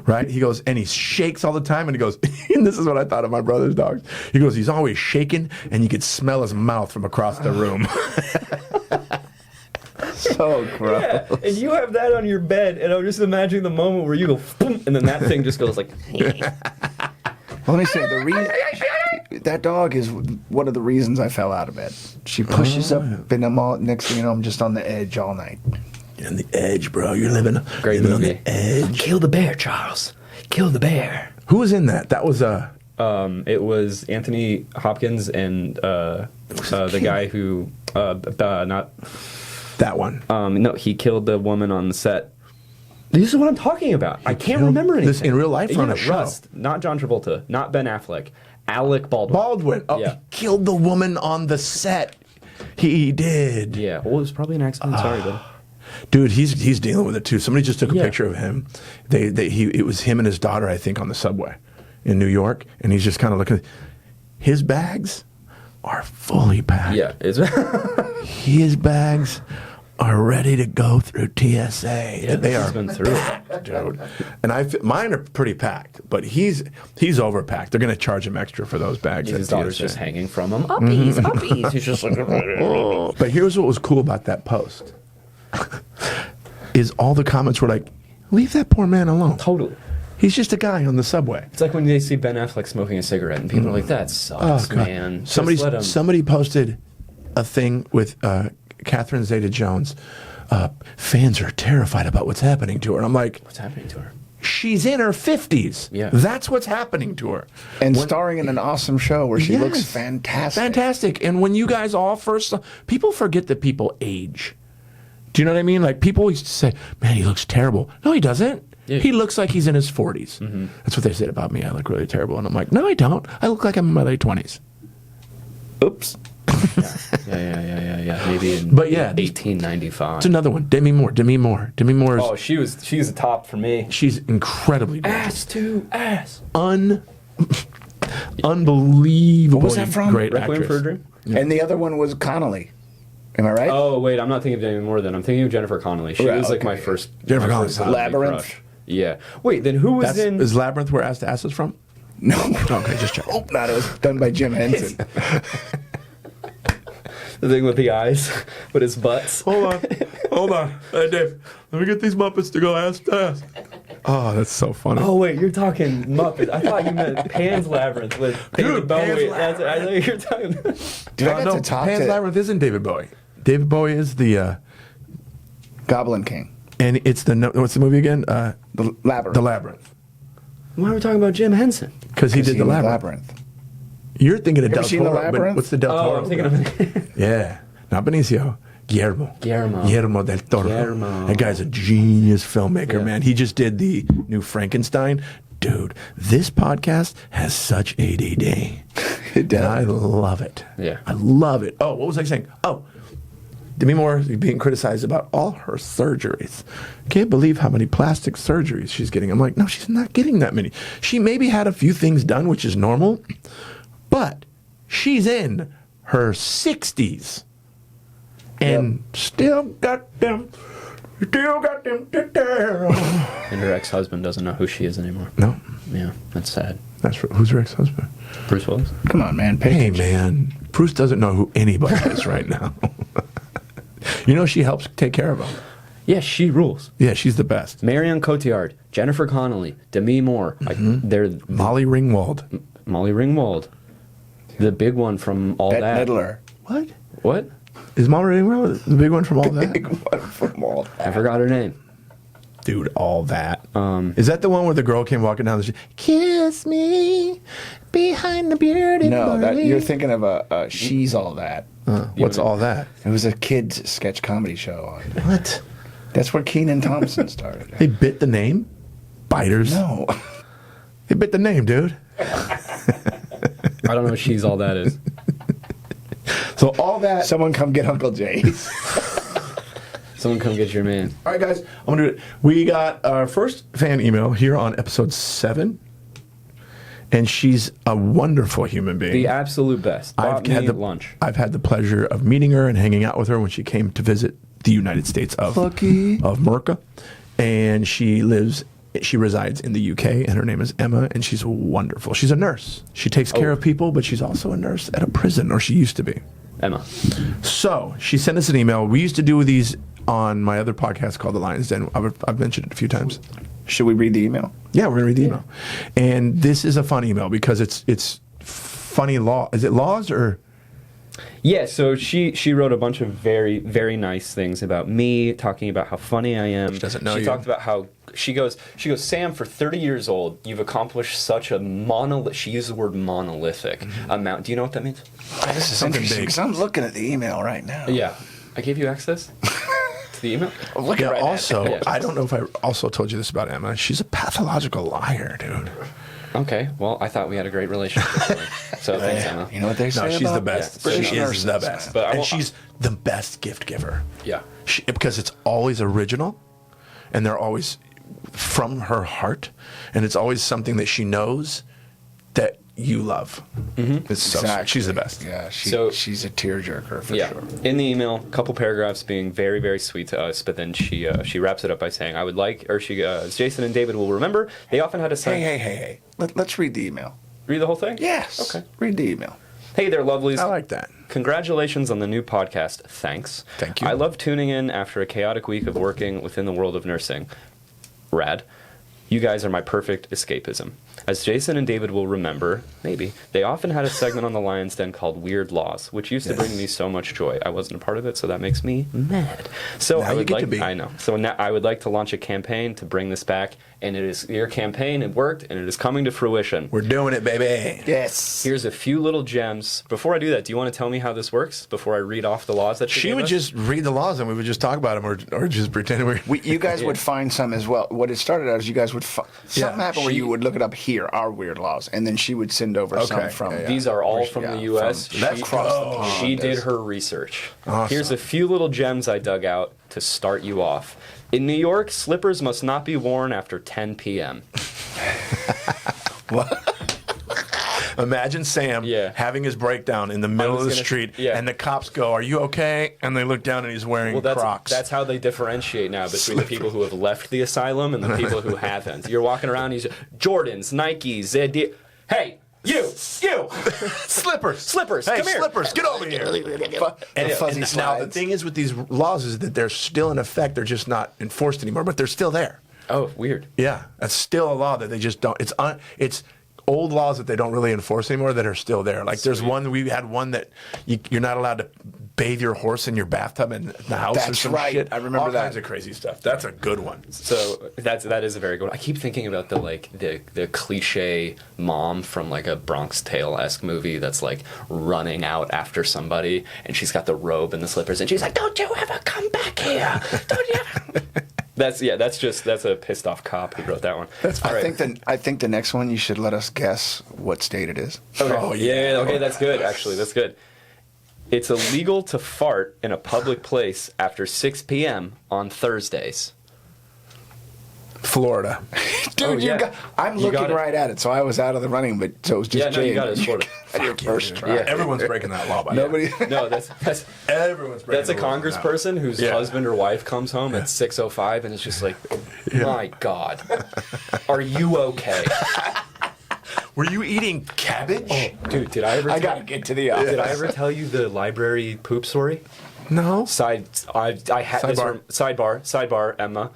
right? He goes and he shakes all the time. And he goes, and this is what I thought of my brother's dogs. He goes, he's always shaking, and you could smell his mouth from across the room. So gross. Yeah, and you have that on your bed, and I'm just imagining the moment where you go, boom, and then that thing just goes like. Well, let me say, the reason that dog is one of the reasons I fell out of bed. She pushes up, and I'm all, next thing you know, I'm just on the edge all night. You're on the edge, bro. You're living, Great living on movie. the edge. Kill the bear, Charles. Kill the bear. Who was in that? That was It was Anthony Hopkins and the guy who not that one. no, he killed the woman on the set. This is what I'm talking about. I can't remember anything. this in real life or on a show? Rust, not John Travolta, not Ben Affleck, Alec Baldwin. Baldwin. Oh, Yeah. he killed the woman on the set. He did. Yeah, well, it was probably an accident. Sorry, buddy. Dude, he's dealing with it too. Somebody just took a Yeah. picture of him. It was him and his daughter, I think, on the subway in New York, and he's just kind of looking. His bags are fully packed. Yeah, it's His bags are ready to go through TSA. yeah, They he's are been through it. dude. And mine are pretty packed, but he's overpacked. They're going to charge him extra for those bags. His at daughter's TSA. just hanging from him. Uppies, uppies. He's just like, But here's what was cool about that post: is all the comments were like, "Leave that poor man alone. totally. He's just a guy on the subway." It's like when they see Ben Affleck smoking a cigarette, and people are like, "That sucks, man." Just let him. Somebody posted a thing with Catherine Zeta-Jones. Fans are terrified about what's happening to her. And I'm like, What's happening to her? she's in her 50s. Yeah. That's what's happening to her. And starring in an awesome show where she looks Yes. fantastic. Fantastic. And when you guys all first saw, people forget that people age. Do you know what I mean? Like people used to say, man, he looks terrible. No, he doesn't. Yeah. He looks like he's in his 40s. That's what they said about me. I look really terrible. And I'm like, no, I don't. I look like I'm in my late 20s. Oops. Yeah. Maybe in But yeah, 1895. It's another one. Demi Moore. Demi Moore is, Oh, she's a top for me. she's incredibly gorgeous. Ass to ass. Unbelievable. What was that from? Great Requiem actress. for a Dream. And the other one was Connolly. Am I right? Oh wait, I'm not thinking of Demi Moore then. I'm thinking of Jennifer Connelly. She Right, was like okay. my first. Jennifer my Connelly's first hot. celebrity Labyrinth? crush. Yeah. Wait, then who was in? Is Labyrinth where Ass to Ass is from? No. Okay, just check. Hope not. It was done by Jim Henson. The thing with the eyes, with his butts. Hold on. Hey, Dave, let me get these Muppets to go ass to ass. Oh, that's so funny. Oh wait, you're talking Muppets. I thought you meant Pan's Labyrinth with David Bowie. Pan's That's what I thought you were talking. Dude, I got to talk Pan's to Labyrinth isn't David Bowie. David Bowie is the, Goblin King. and it's what's the movie again? The Labyrinth. The Labyrinth. Why are we talking about Jim Henson? Because he did the Seen Labyrinth. You're thinking of Ever Del seen The Toro, but Labyrinth? what's the Del Toro? Oh, I'm thinking guy? of. Yeah, not Benicio. Guillermo del Toro. Guillermo. That guy's a genius filmmaker, Yeah. man. He just did the new Frankenstein. Dude, this podcast has such ADD. It does. And I love it. Yeah. I love it. Oh, what was I saying? Oh, Demi Moore is being criticized about all her surgeries. Can't believe how many plastic surgeries she's getting. I'm like, no, she's not getting that many. She maybe had a few things done, which is normal, but she's in her 60s and still got them. And her ex-husband doesn't know who she is anymore. No, Yeah, that's sad. who's her ex-husband? Bruce Willis. Come on, man. Pay Hey, attention. man, Bruce doesn't know who anybody is right now. You know, she helps take care of him. Yeah, she rules. Yeah, she's the best. Marion Cotillard, Jennifer Connelly, Demi Moore. They're Molly Ringwald. Molly Ringwald, the big one from All Bette That. Midler. What? What? Is Molly Ringwald the big one from All That? Big one from all I forgot her name. Dude, All That. Is that the one where the girl came walking down the street? Kiss me behind the bearded No, barley. you're thinking of She's All That. What's All That? It was a kids sketch comedy show. What? That's where Keenan Thompson started. They bit the name? Biters. No. They bit the name, dude. I don't know what She's All That is. So All That. Someone come get Uncle Jay. Someone come get your man. All right, guys, I'm going to do it. We got our first fan email here on episode 7. And she's a wonderful human being. The absolute best. Bought me lunch. I've had the pleasure of meeting her and hanging out with her when she came to visit the United States of Merca. And she resides in the UK, and her name is Emma, and she's wonderful. She's a nurse. She takes care of people, but she's also a nurse at a prison, or she used to be. Emma. So she sent us an email. We used to do these on my other podcast called The Lion's Den. I've mentioned it a few times. Should we read the email? Yeah, we're gonna read the email, and this is a fun email because it's funny law. Is it laws or? Yeah, so she wrote a bunch of very, very nice things about me, talking about how funny I am. She doesn't know She you. talked about how she goes, Sam, for 30 years old, you've accomplished such a she used the word monolithic amount. Do you know what that means? This is Something interesting big. because I'm looking at the email right now. Yeah. I gave you access to the email? I'm looking Yeah. right Also, Yeah. I don't know if I also told you this about Emma. She's a pathological liar, dude. Okay, well, I thought we had a great relationship. So thanks, Emma. You know what they say No, she's about the best. Yeah. She British is nurses, the man. best, But I and won't- she's the best gift giver. Yeah. Because it's always original, and they're always from her heart, and it's always something that she knows that you love. Mm-hmm. It's so Exactly. she's the best. Yeah, So- she's a tearjerker for Yeah. sure. In the email, a couple paragraphs being very, very sweet to us, but then she wraps it up by saying, as Jason and David will remember, they often had a son. Hey. Let's read the email. Read the whole thing? Yes. Okay. Read the email. Hey there, lovelies. I like that. Congratulations on the new podcast. Thanks. Thank you. I love tuning in after a chaotic week of working within the world of nursing. Rad. You guys are my perfect escapism. As Jason and David will remember, maybe, they often had a segment on the Lion's Den called Weird Laws, which used to bring me so much joy. I wasn't a part of it, so that makes me mad. So Now I you would get like to be. I know. So now I would like to launch a campaign to bring this back, and it is your campaign. It worked, and it is coming to fruition. We're doing it, baby. Yes. Here's a few little gems. Before I do that, do you want to tell me how this works before I read off the laws that you She gave would us? just read the laws and we would just talk about them or just pretend You guys would find some as well. What it started out is you guys would something happened where she- you would look it up here, our weird laws, and then she would send over some Okay, from. yeah, yeah. These are all from Yeah, the U.S. from- Let's across the go. pond. She did Yes. her research. Awesome. Here's a few little gems I dug out to start you off. In New York, slippers must not be worn after 10 p.m. Imagine Sam Yeah. having his breakdown in the middle was of the gonna- street, yeah. and the cops go, "Are you okay?" And they look down, and he's wearing Well, Crocs. that's how they differentiate now between the people who have left the asylum and the people who haven't. You're walking around, and Jordans, Nikes, hey, you, slippers. Slippers, Hey, come here. slippers, get over here. And, fuzzy and now the slides. thing is with these laws is that they're still in effect. They're just not enforced anymore, but they're still there. Oh, weird. Yeah, that's still a law that they just don't. It's old laws that they don't really enforce anymore that are still there. Like there's one we had one that you're not allowed to bathe your horse in your bathtub in the house or That's some right. shit. I remember all that. kinds of crazy stuff. That's a good one. So that is a very good one. I keep thinking about the cliche mom from like a Bronx Tale-esque movie that's like running out after somebody, and she's got the robe and the slippers, and she's like, "Don't you ever come back here! Don't you ever?" That's a pissed off cop who wrote that one. I think the next one you should let us guess what state it is. Okay. Oh, Yeah. Okay, that's good. Actually, that's good. It's illegal to fart in a public place after 6 p.m. on Thursdays. Florida. Dude, yeah. I'm You looking got it. right at it, so I was out of the running, but so it was just Yeah, no, Jay. you got it. It's Florida. Your first try. Yeah. Everyone's breaking that law by now. Nobody. No, that's Everyone's breaking That's a the law by now. congressperson whose Yeah. husband or wife comes home at 6:05 and it's just like, my God, are you okay? Were you eating cabbage? Dude, did I ever? I gotta get to the. Did I ever tell you the library poop story? No. I had sidebar, Emma.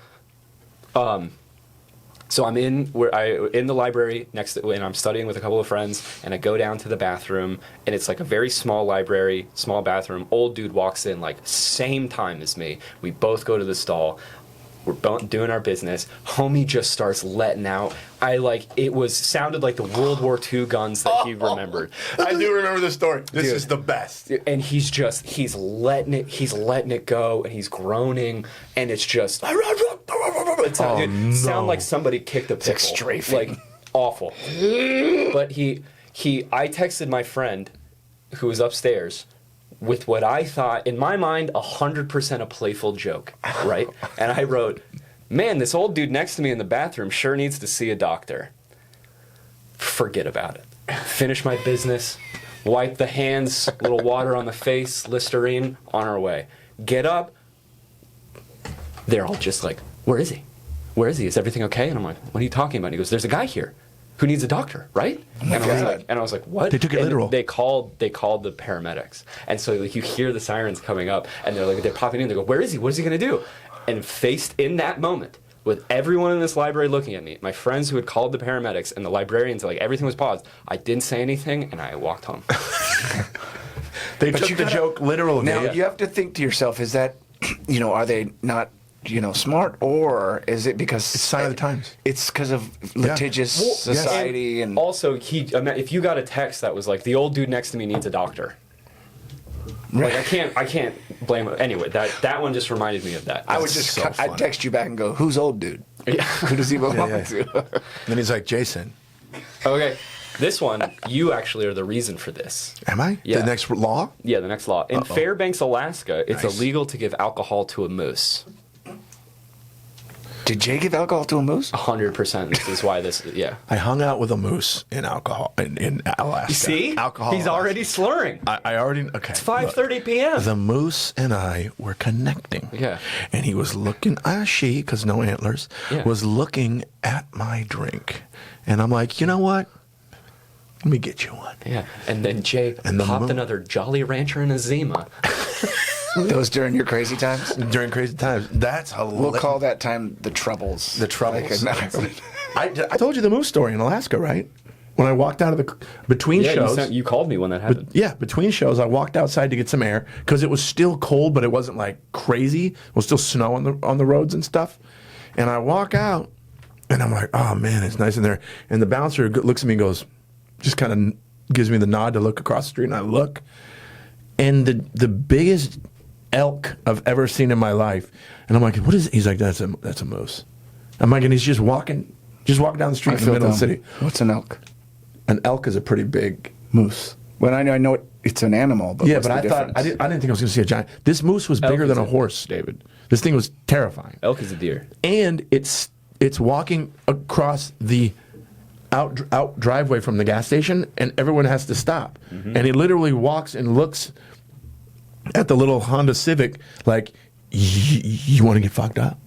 So I'm in the library next to, and I'm studying with a couple of friends, and I go down to the bathroom, and it's like a very small library, small bathroom. Old dude walks in like same time as me. We both go to the stall. We're both doing our business. Homie just starts letting out. Sounded like the World War II guns that he remembered. I do remember this story. This Dude. is the best. And he's letting it go, and he's groaning, and it's just it sound like somebody kicked a pickle. like strafing. Like awful. But I texted my friend who was upstairs with what I thought, in my mind, 100% a playful joke, right? And I wrote, "Man, this old dude next to me in the bathroom sure needs to see a doctor." Forget about it. Finish my business, wipe the hands, little water on the face, Listerine, on our way. Get up. They're all just like, "Where is he? Where is he? Is everything okay?" And I'm like, "What are you talking about?" And he goes, "There's a guy here who needs a doctor, right?" And I was like, "What?" They took it And literal. They called the paramedics, and so like, you hear the sirens coming up, and they're popping in. They go, "Where is he? What is he gonna do?" And faced in that moment, with everyone in this library looking at me, my friends who had called the paramedics and the librarians, like everything was paused. I didn't say anything, and I walked home. They But took you the gotta- joke literal. Now Dave. you have to think to yourself: is that, are they not, smart, or is it because It's sign of the times. It's because of litigious Well, society and Also, if you got a text that was like, "The old dude next to me needs a doctor," like I can't blame it. Anyway, that one just reminded me of that. I would That's just so I'd funny. text you back and go, "Who's old dude? Yeah. Who does he belong Yeah. to?" Then he's like, Jason, Okay, this one, you actually are the reason for this. am I? Yeah. The next law? Yeah, the next law. In Fairbanks, Alaska, it's Nice. illegal to give alcohol to a moose. Did Jay give alcohol to a moose? 100%. This is why this, yeah. I hung out with a moose in Alaska. You see? Alcohol. He's already slurring. I already, okay. It's 5:30 p.m. The moose and I were connecting. Yeah. And he was looking, she, because no antlers, Yeah. was looking at my drink. And I'm like, you know what? Let me get you one. Yeah, and then Jay And the popped moon. another Jolly Rancher and a Zima. Those during your crazy times? During crazy times. That's hilarious. We'll call that time the Troubles. The Troubles. Like, I told you the moose story in Alaska, right? When I walked out of between Yeah, shows. you called me when that happened. Yeah, between shows, I walked outside to get some air because it was still cold, but it wasn't like crazy. It was still snow on the roads and stuff. And I walk out, and I'm like, oh man, it's nice in there. And the bouncer looks at me and goes, just kind of gives me the nod to look across the street, and I look, and the biggest elk I've ever seen in my life. And I'm like, what is it? He's like, that's a moose. I'm like, and he's just walking down the street in the middle of the city. What's an elk? An elk is a pretty big moose. Well, I know it's an animal, but Yeah, what's but the I thought difference? I didn't think I was going to see a giant. This moose was bigger is than a a- horse, David. This thing was terrifying. Elk is a deer. And it's walking across the out driveway from the gas station, and everyone has to stop. Mm-hmm. And he literally walks and looks at the little Honda Civic like, you want to get fucked up?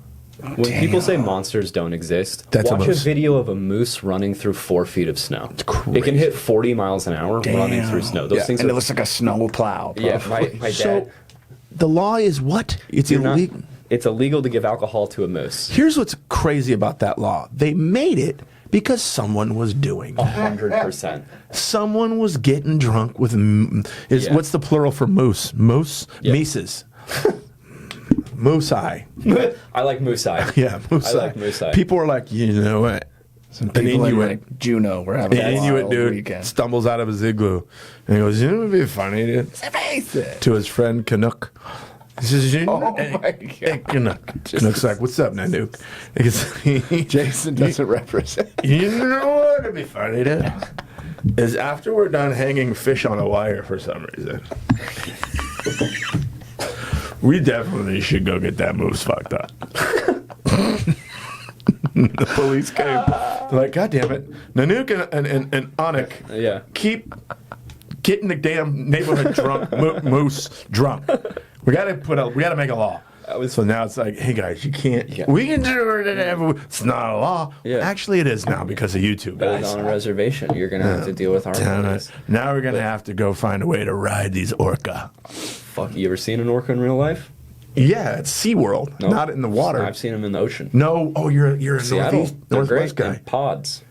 When people say monsters don't exist, That's a watch a moose. video of a moose running through 4 feet of snow. It crazy. can hit 40 miles an hour running through snow. Those Yeah, things and are. it looks like a snow plow. Yeah, probably. my dad. So the law is what? It's you're not- illegal. it's illegal to give alcohol to a moose. Here's what's crazy about that law. They made it because someone was doing that. 100%. Someone was getting drunk with Yeah. what's the plural for moose? Moose? Yeah. Mises. Moose eye. I like moose eye. Yeah, moose I eye. like moose eye. People are like, you know what? Some An people in Inuit. like Juneau were having An a Inuit wild dude weekend. stumbles out of his igloo and he goes, you know what would be funny to his friend Canuck. He says, you know, Oh hey, my hey, Canuck. Canuck's like, what's up, Nanook? He goes, Jason doesn't represent. you know what would be funny to is after we're done hanging fish on a wire for some reason, we definitely should go get that moose fucked up. The police came. They're like, God damn it. Nanook and Anik Yeah. keep getting the damn neighborhood drunk, moose drunk. We gotta make a law. So now it's like, hey guys, you can't. Yeah. We can do whatever. It's not a law. Yeah. Actually, it is now because of YouTube, But guys. on a reservation, you're going to have to deal with our Damn it. laws. Now we're gonna have to go find a way to ride these orca. Fuck, you ever seen an orca in real life? Yeah, it's SeaWorld, No. not in the water. I've seen them in the ocean. No, oh, you're a Seattle. They're northwest great. guy. In pods.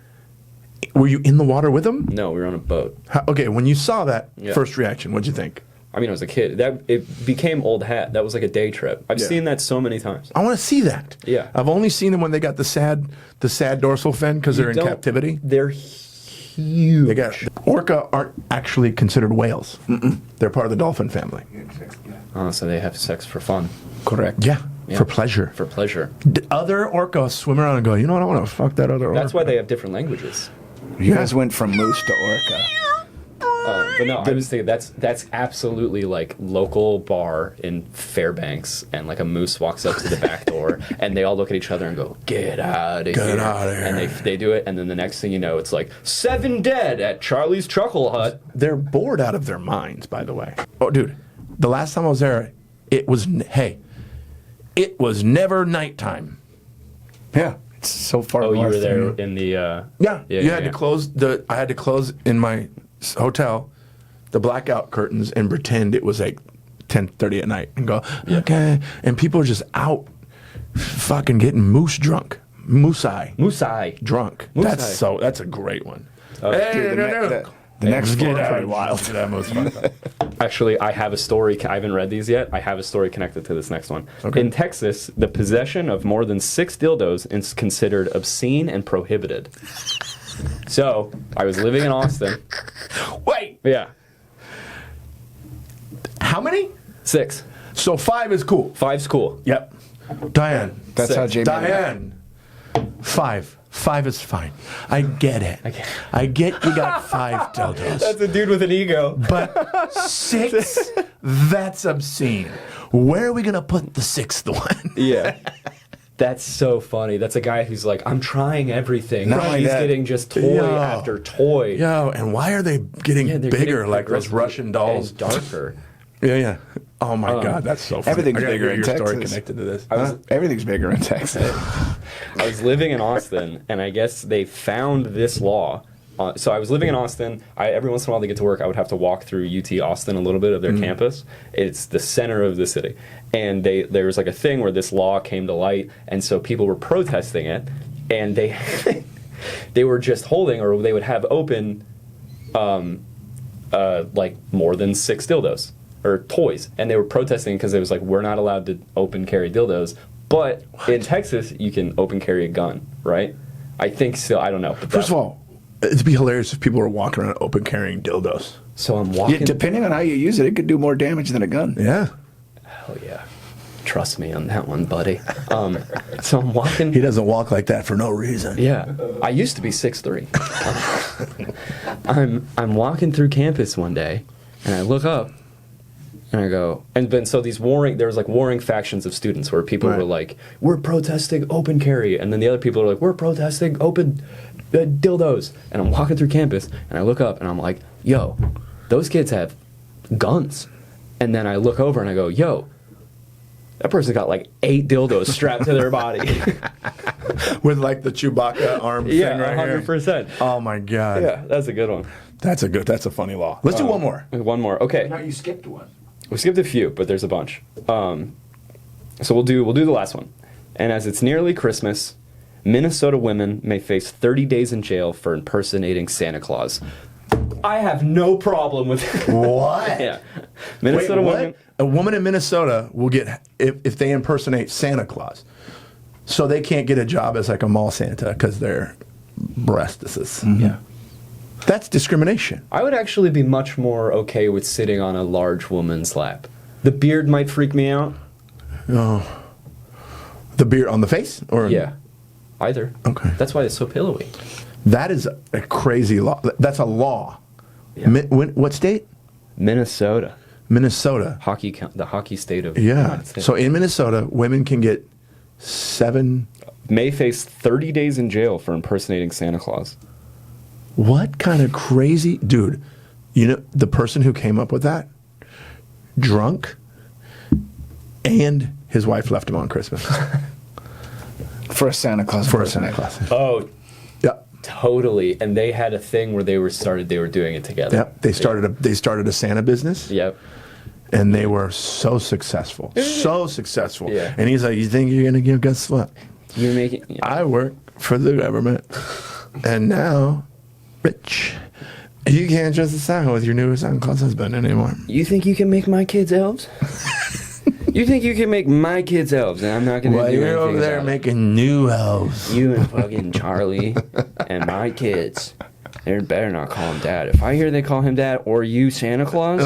Were you in the water with them? No, we were on a boat. Okay, when you saw that, Yeah. first reaction, what'd you think? I mean, I was a kid. It became old hat. That was like a day trip. I've Yeah. seen that so many times. I want to see that. Yeah. I've only seen them when they got the sad dorsal fin because they're in Don't- captivity. They're huge. They got orca aren't actually considered whales. They're part of the dolphin family. Oh, so they have sex for fun, Correct. Yeah, Yeah. for pleasure. for pleasure. Other orcas swim around and go, you know what? I want to fuck that other orca. That's why they have different languages. You guys went from moose to orca. But no, I was thinking that's absolutely like local bar in Fairbanks, and like a moose walks up to the back door, and they all look at each other and go, "Get out of here!" Get outta here. And they do it, and then the next thing you know, it's like 7 dead at Charlie's Chuckle Hut. They're bored out of their minds, by the way. Oh, dude, the last time I was there, it was never nighttime. Yeah, it's so far Oh, you north. were there and- in the Yeah, Yeah, you yeah, had yeah. to close I had to close in my hotel the blackout curtains and pretend it was like 10:30 at night and go, okay. And people are just out fucking getting moose drunk. Moose eye. Moosai. Drunk. Moose That's eye. that's a great one. Dude, the next Let's four get are out. pretty wild. Get that moose fucked up. Actually, I have a story. I haven't read these yet. I have a story connected to this next one. Okay. In Texas, the possession of more than 6 dildos is considered obscene and prohibited. So, I was living in Austin. Wait, Yeah. how many? 6. So 5 is cool. 5's cool. Yep. Diane. That's Six. how Jamie. Diane. 5. 5 is fine. I get it. I get you got 5 dildos. a dude with an ego. But 6, that's obscene. Where are we going to put the 6th one? Yeah. That's so funny. That's a guy who's like, I'm trying everything. Not And like he's that. getting just toy Yo. after toy. Yo, and why are they getting Yeah, they're bigger getting like those progressively Russian dolls? and darker. Yeah, yeah. Oh my God, that's so funny. Everything's I gotta bigger hear in your story Texas. connected to this. Huh? Everything's bigger in Texas. I was living in Austin, and I guess they found this law. So I was living in Austin. Every once in a while to get to work, I would have to walk through UT Austin a little bit of their campus. It's the center of the city. And there was like a thing where this law came to light, and so people were protesting it, and they they were just holding, or they would have open, like more than 6 dildos or toys, and they were protesting because it was like, we're not allowed to open carry dildos, but in Texas you can open carry a gun, right? I think still, I don't know. First of all, it'd be hilarious if people were walking around open carrying dildos. So I'm walking. Yeah, depending on how you use it, it could do more damage than a gun. Yeah. Hell yeah. Trust me on that one, buddy. So I'm walking. He doesn't walk like that for no reason. Yeah, I used to be 6'3". I'm walking through campus one day, and I look up, and I go, and then so there was like warring factions of students where people Right. were like, we're protesting open carry, and then the other people are like, we're protesting open dildos, and I'm walking through campus, and I look up, and I'm like, yo, those kids have guns, and then I look over and I go, yo, that person's got like 8 dildos strapped to their body. With like the Chewbacca arm Yeah, thing right 100%. here. Oh my God. Yeah, that's a good one. That's a funny law. Let's do one more. One more. Okay. Now you skipped one. We skipped a few, but there's a bunch. So we'll do the last one. And as it's nearly Christmas, Minnesota women may face 30 days in jail for impersonating Santa Claus. I have no problem with What? Yeah. Minnesota Wait, what? women. A woman in Minnesota will get, if they impersonate Santa Claus, so they can't get a job as like a mall Santa because they're breastises. Yeah. That's discrimination. I would actually be much more okay with sitting on a large woman's lap. The beard might freak me out. The beard on the face? Or Yeah. Either. Okay. That's why it's so pillowy. That is a crazy law. That's a law. Yeah. What state? Minnesota. Minnesota. The hockey state of Yeah. United States. So in Minnesota, women can get 7. May face 30 days in jail for impersonating Santa Claus. What kind of crazy dude? You know the person who came up with that, drunk, and his wife left him on Christmas For a Santa Claus. for a Santa impersonator. Claus. Oh, Yeah. totally. And they had a thing where they were doing it together. Yep. They started a Santa business. Yep. And they were so successful. So successful. Yeah. And he's like, you think you're gonna give, guess what? You're making. Yeah. I work for the government. And now rich. You can't trust the Santa with your new Santa Claus husband anymore. You think you can make my kids elves? You think you can make my kids elves, and I'm not going to While do you're anything over there about it. making new elves. You and fucking Charlie and my kids. They better not call him dad. If I hear they call him dad or you Santa Claus,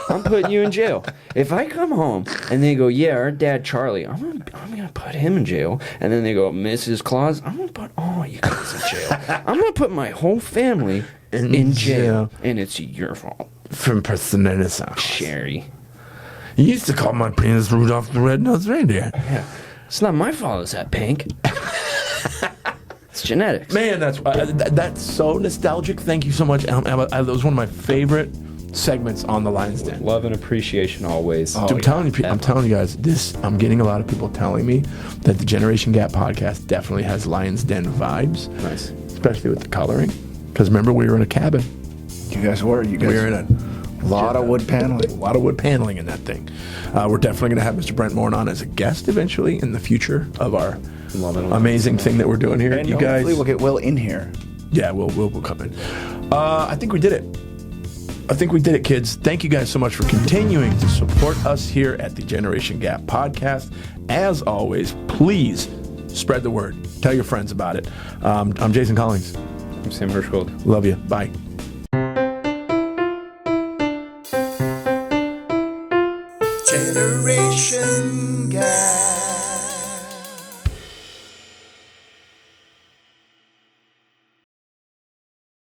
I'm putting you in jail. If I come home and they go, yeah, our dad Charlie, I'm gonna put him in jail. And then they go, Mrs. Claus, I'm gonna put all you guys in jail. I'm gonna put my whole family in jail, and it's your fault, For impersonating Santa Claus. Sherry. You used to call my penis Rudolph the Red-Nosed Reindeer. Yeah, it's not my fault. It's that pink. It's genetics. Man, that's so nostalgic. Thank you so much. That was one of my favorite segments on the Lion's Den. Love and appreciation always. Dude, I'm telling you guys, I'm getting a lot of people telling me that the Generation Gap podcast definitely has Lion's Den vibes. Nice. Especially with the coloring. Because remember, we were in a cabin. You guys were. You guys We were in a lot of wood paneling. A lot of wood paneling in that thing. We're definitely going to have Mr. Brent Morin on as a guest eventually in the future of our amazing thing that we're doing here. And you hopefully guys, we'll get Will in here. yeah, we'll come in. I think we did it. I think we did it, kids. Thank you guys so much for continuing to support us here at the Generation Gap podcast. As always, please spread the word. Tell your friends about it. I'm Jason Collins. I'm Sam Hirschgold. Love you. Bye. Generation Gap.